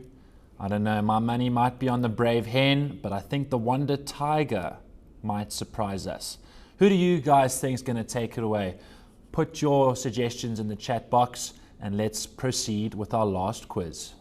I don't know, my money might be on the Brave Hen, but I think the Wonder Tiger might surprise us. Who do you guys think is going to take it away? Put your suggestions in the chat box and let's proceed with our last quiz.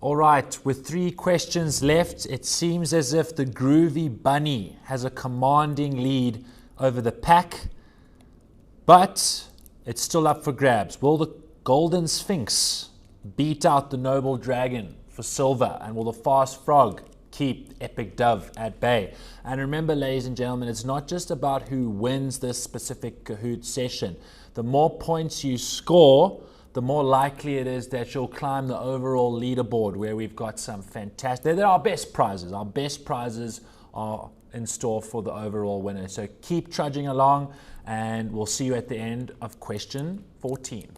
All right, with 3 questions left, it seems as if the Groovy Bunny has a commanding lead over the pack, but it's still up for grabs. Will the Golden Sphinx beat out the Noble Dragon for silver, and will the Fast Frog keep Epic Dove at bay? And remember, ladies and gentlemen, it's not just about who wins this specific Kahoot session. The more points you score, the more likely it is that you'll climb the overall leaderboard, where we've got some fantastic, they're our best prizes. Our best prizes are in store for the overall winner. So keep trudging along, and we'll see you at the end of question 14.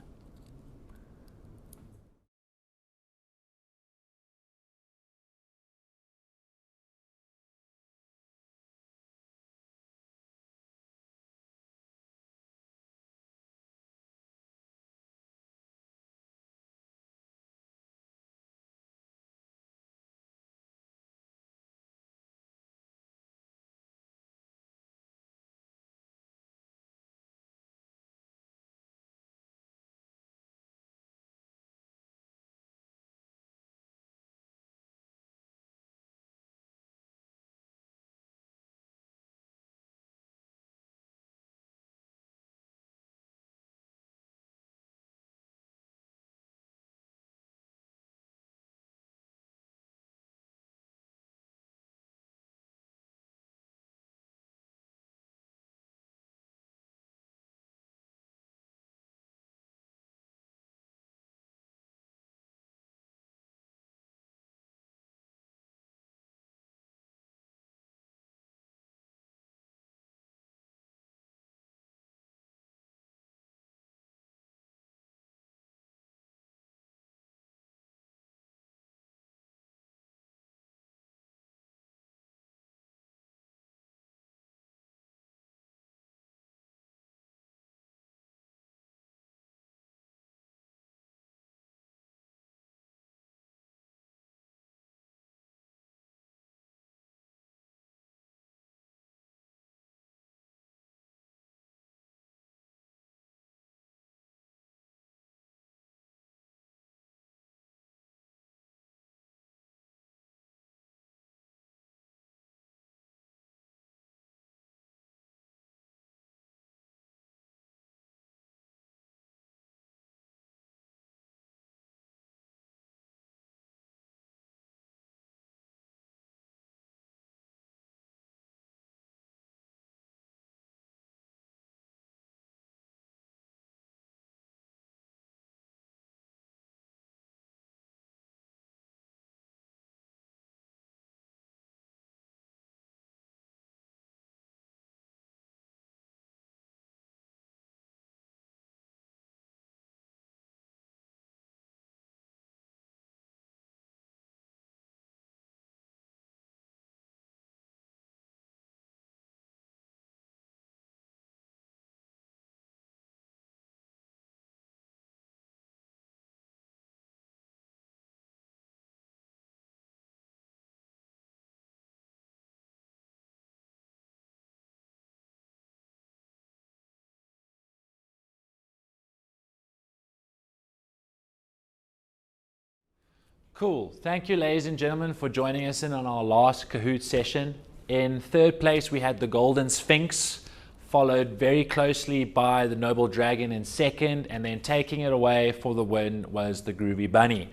Cool. Thank you, ladies and gentlemen, for joining us in on our last Kahoot session. In 3rd place, we had the Golden Sphinx, followed very closely by the Noble Dragon in 2nd, and then taking it away for the win was the Groovy Bunny.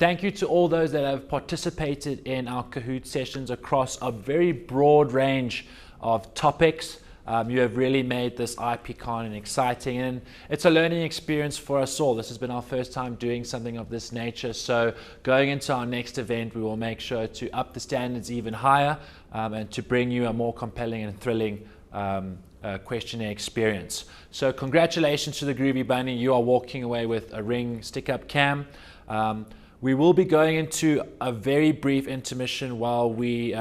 Thank you to all those that have participated in our Kahoot sessions across a very broad range of topics. You have really made this IPCon exciting, and it's a learning experience for us all. This has been our first time doing something of this nature, so going into our next event, we will make sure to up the standards even higher and to bring you a more compelling and thrilling questionnaire experience. So congratulations to the Groovy Bunny. You are walking away with a Ring stick-up cam. We will be going into a very brief intermission while we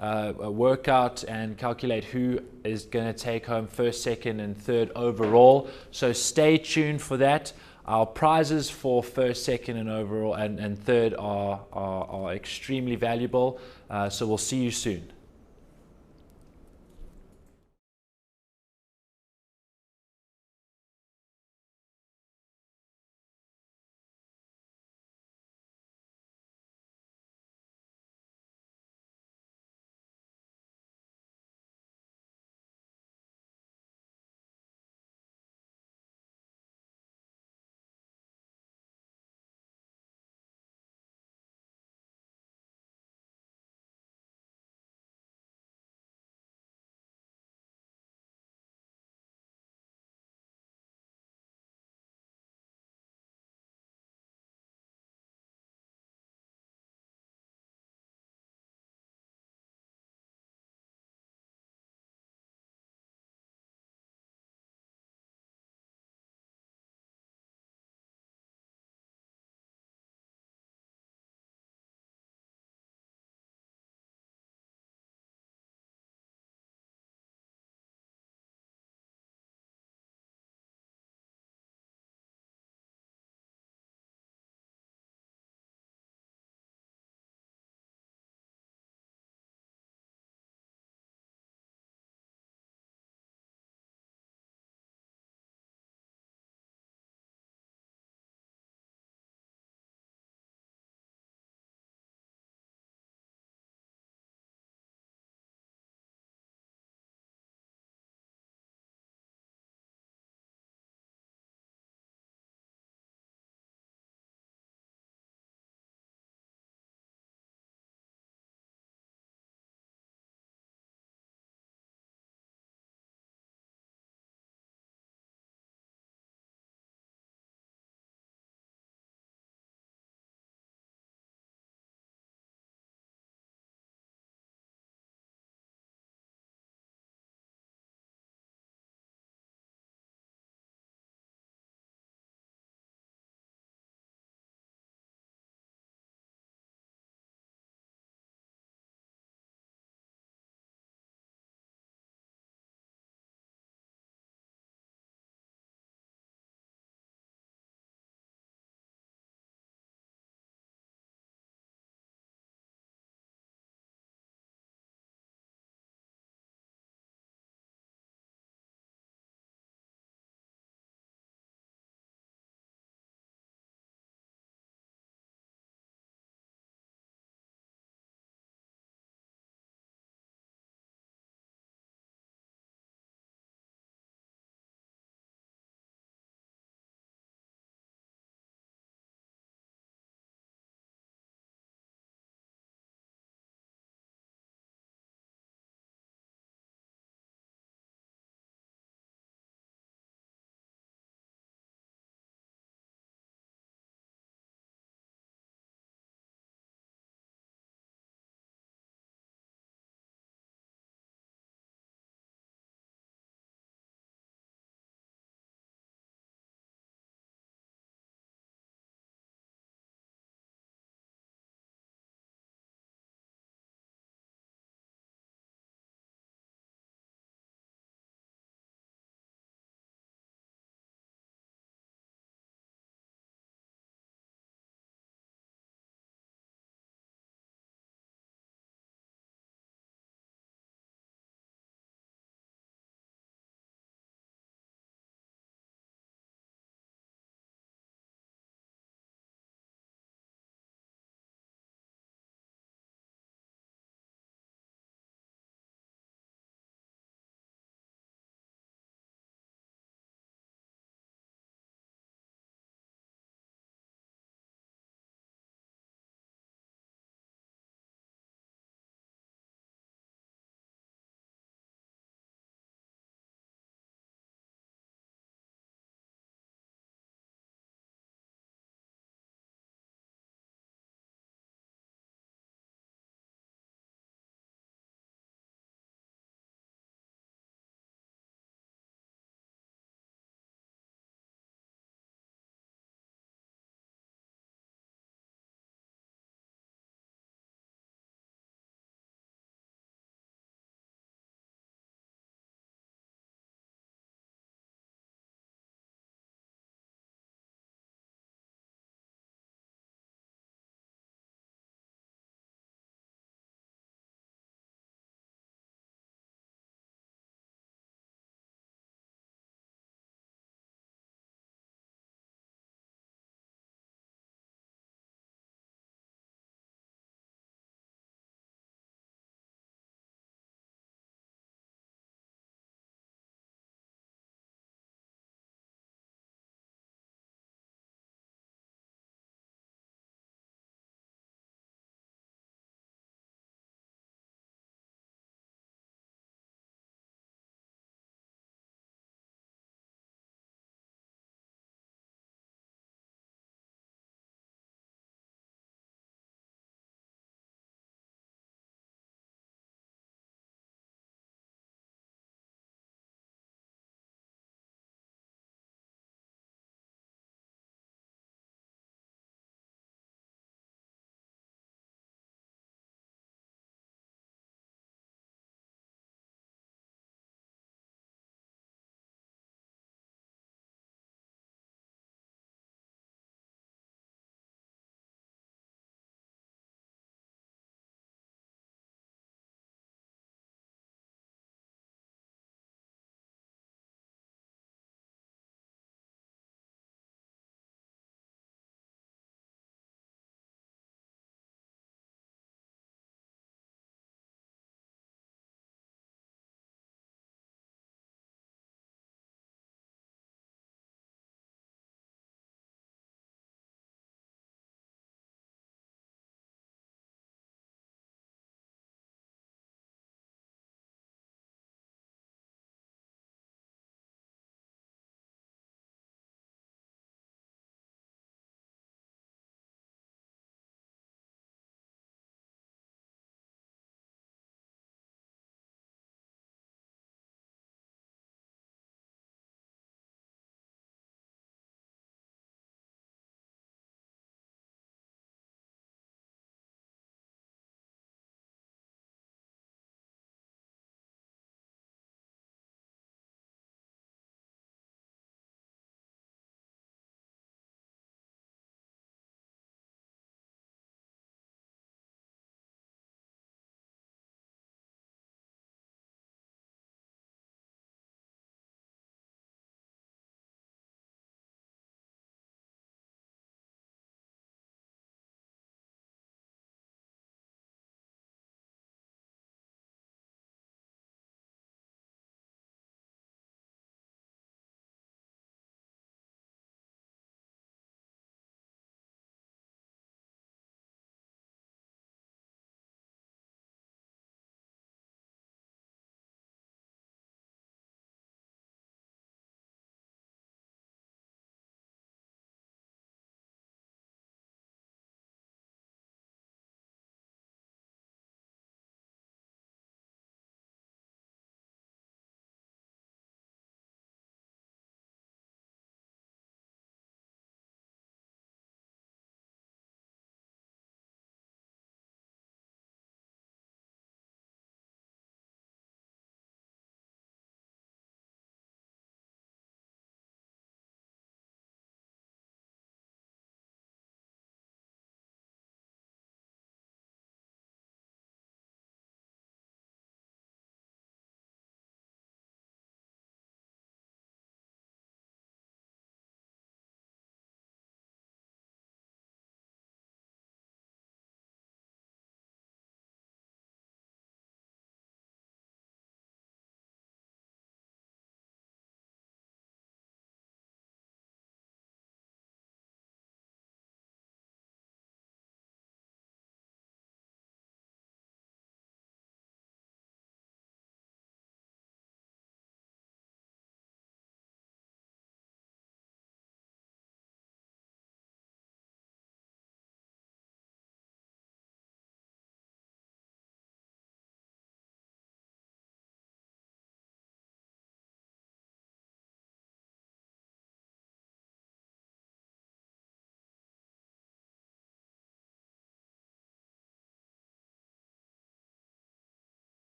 work out and calculate who is going to take home 1st, 2nd, and 3rd overall. So stay tuned for that. Our prizes for 1st, 2nd, and overall and 3rd are extremely valuable. So we'll see you soon.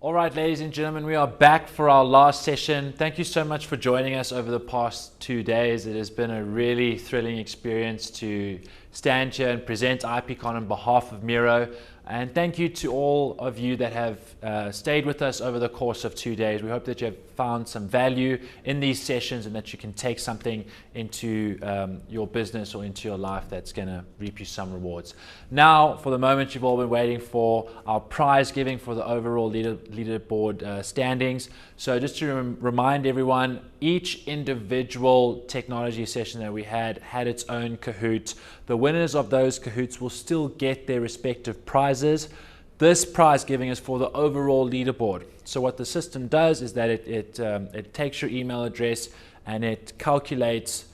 All right, ladies and gentlemen, we are back for our last session. Thank you so much for joining us over the past 2 days. It has been a really thrilling experience to stand here and present IPCon on behalf of MiRO. And thank you to all of you that have stayed with us over the course of 2 days. We hope that you have found some value in these sessions and that you can take something into your business or into your life that's going to reap you some rewards. Now, for the moment you've all been waiting for, our prize giving for the overall leaderboard standings. So just to remind everyone, each individual technology session that we had its own Kahoot. The winners of those Kahoots will still get their respective prizes. This prize giving is for the overall leaderboard. So what the system does is that it takes your email address and it calculates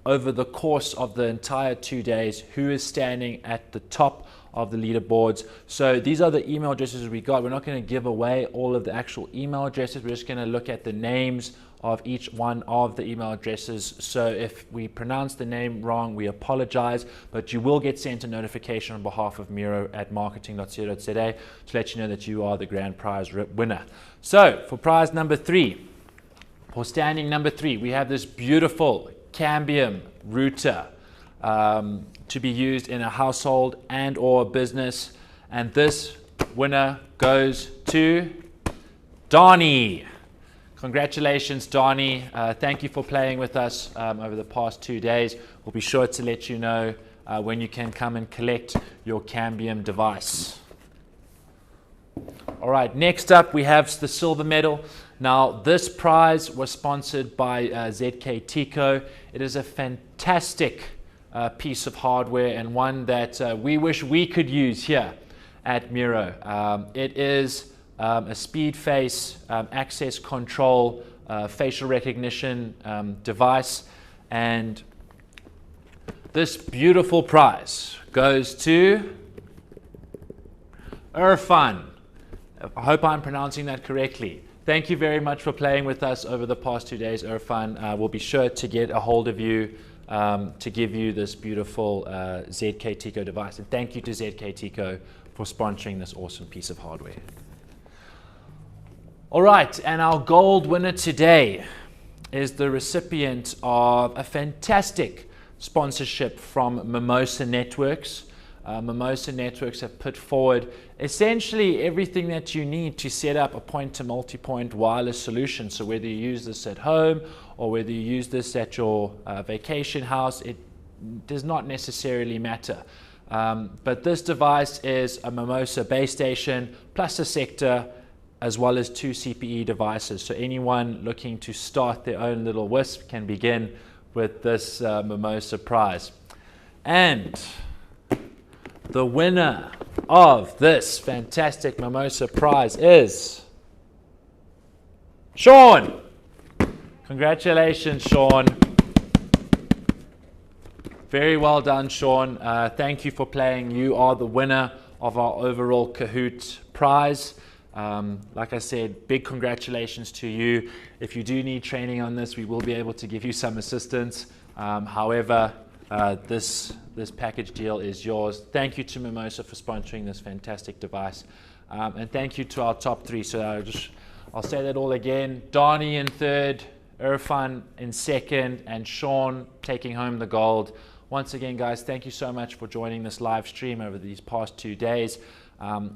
over the course of the entire 2 days who is standing at the top of the leaderboards. So these are the email addresses we got. We're not going to give away all of the actual email addresses. We're just going to look at the names of each one of the email addresses. So if we pronounce the name wrong, we apologize, but you will get sent a notification on behalf of MiRO at marketing.co.za to let you know that you are the grand prize winner. So for prize number 3, for standing number 3, we have this beautiful Cambium router to be used in a household and or business. And this winner goes to Donnie. Congratulations, Donnie. Thank you for playing with us over the past 2 days. We'll be sure to let you know when you can come and collect your Cambium device. All right, next up we have the silver medal. Now, this prize was sponsored by ZK Tico. It is a fantastic piece of hardware and one that we wish we could use here at MiRO. It is a speed face access control facial recognition device, and this beautiful prize goes to Irfan. I hope I'm pronouncing that correctly. Thank you very much for playing with us over the past 2 days, Irfan. We'll be sure to get a hold of you to give you this beautiful ZK Tico device. And thank you to ZK Tico for sponsoring this awesome piece of hardware. All right, and our gold winner today is the recipient of a fantastic sponsorship from Mimosa Networks. Mimosa Networks have put forward essentially everything that you need to set up a point-to-multipoint wireless solution. So whether you use this at home or whether you use this at your vacation house, it does not necessarily matter. But this device is a Mimosa base station plus a sector, as well as 2 CPE devices. So anyone looking to start their own little wisp can begin with this Mimosa prize. And the winner of this fantastic Mimosa prize is Sean. Congratulations, Sean. Very well done, Sean. Thank you for playing. You are the winner of our overall Kahoot prize. Like I said, big congratulations to you. If you do need training on this, we will be able to give you some assistance. However, this package deal is yours. Thank you to Mimosa for sponsoring this fantastic device. And thank you to our top 3. So I'll say that all again. Donnie in 3rd, Irfan in 2nd, and Sean taking home the gold. Once again, guys, thank you so much for joining this live stream over these past 2 days.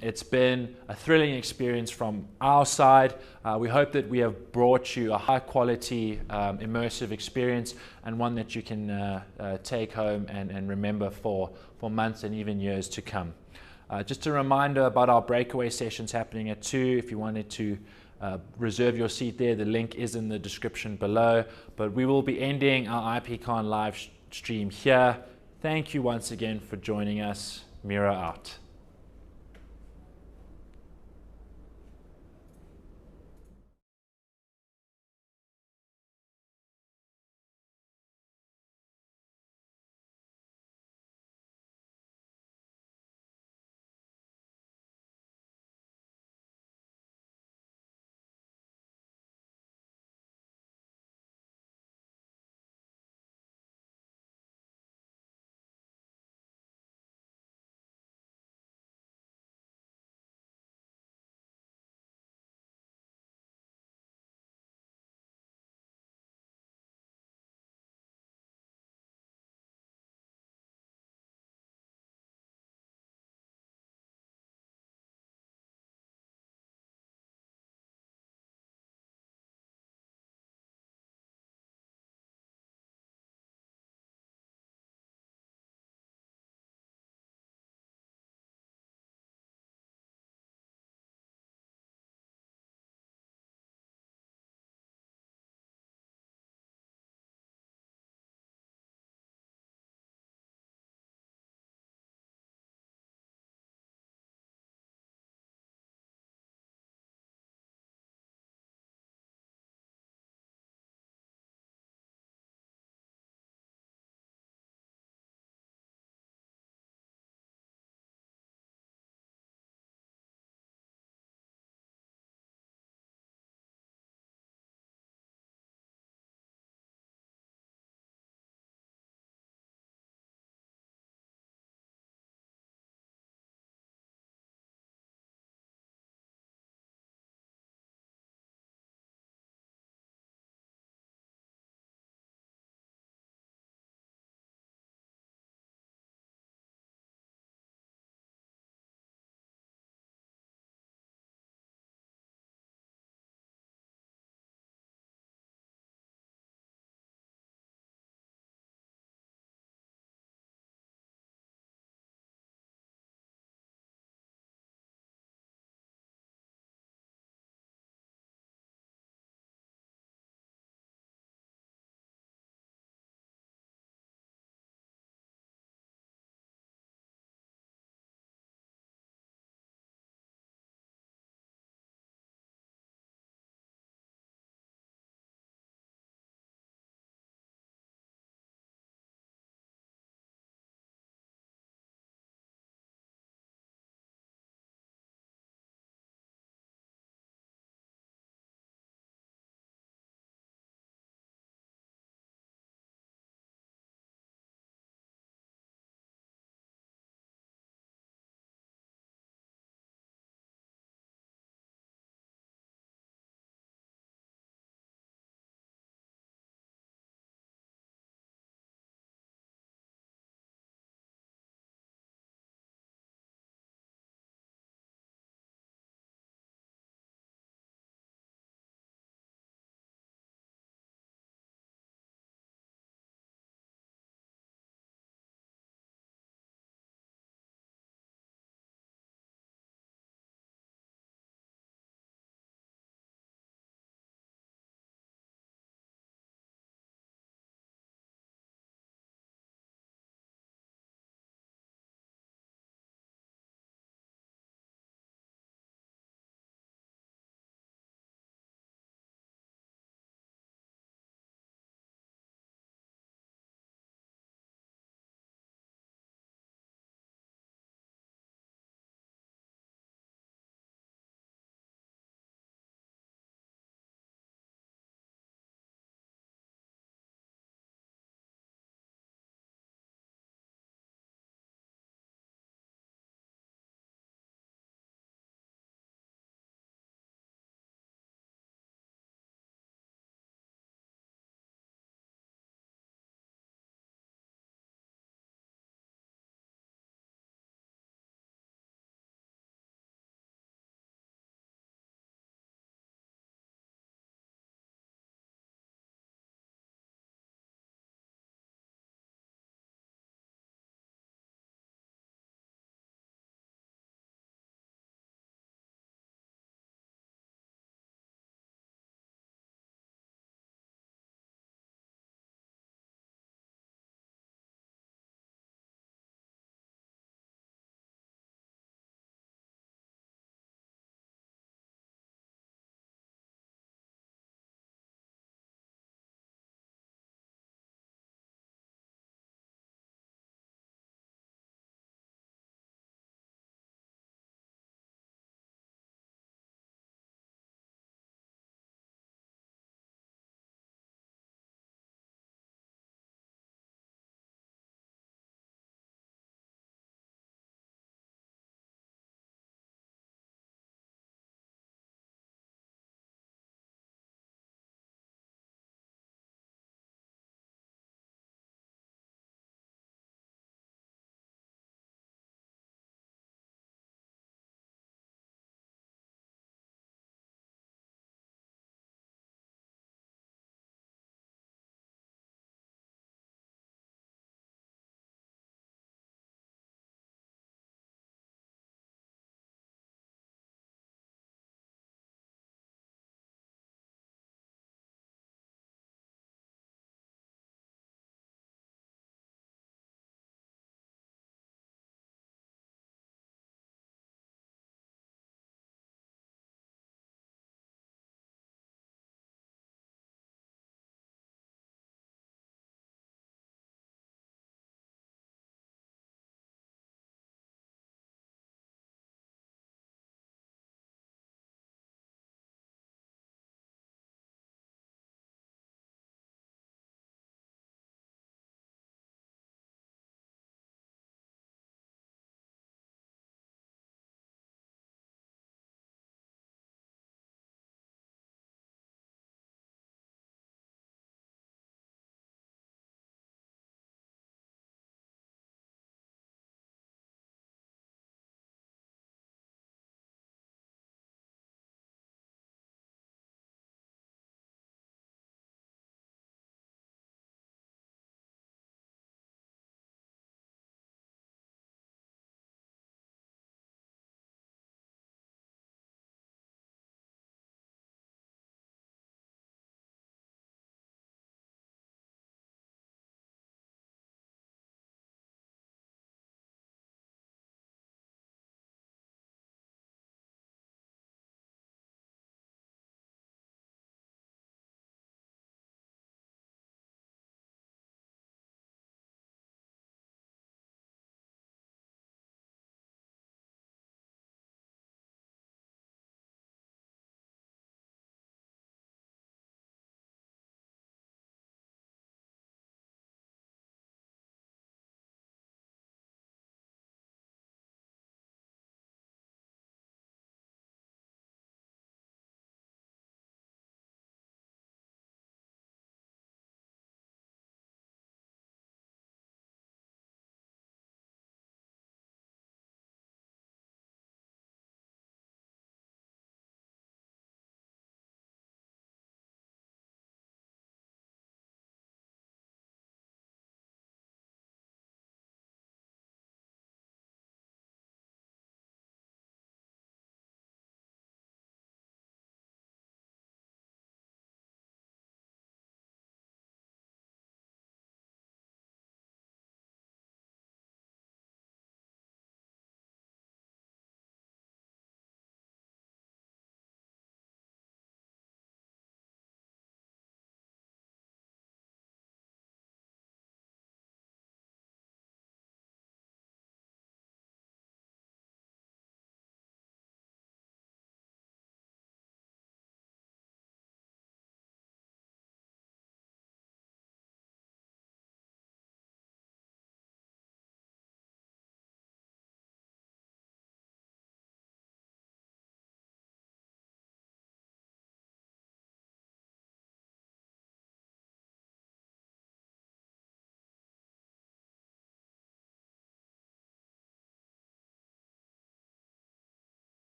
It's been a thrilling experience from our side. We hope that we have brought you a high quality, immersive experience, and one that you can take home and remember for months and even years to come. Just a reminder about our breakaway sessions happening at 2. If you wanted to reserve your seat there, the link is in the description below. But we will be ending our IPCon live stream here. Thank you once again for joining us. MiRO out.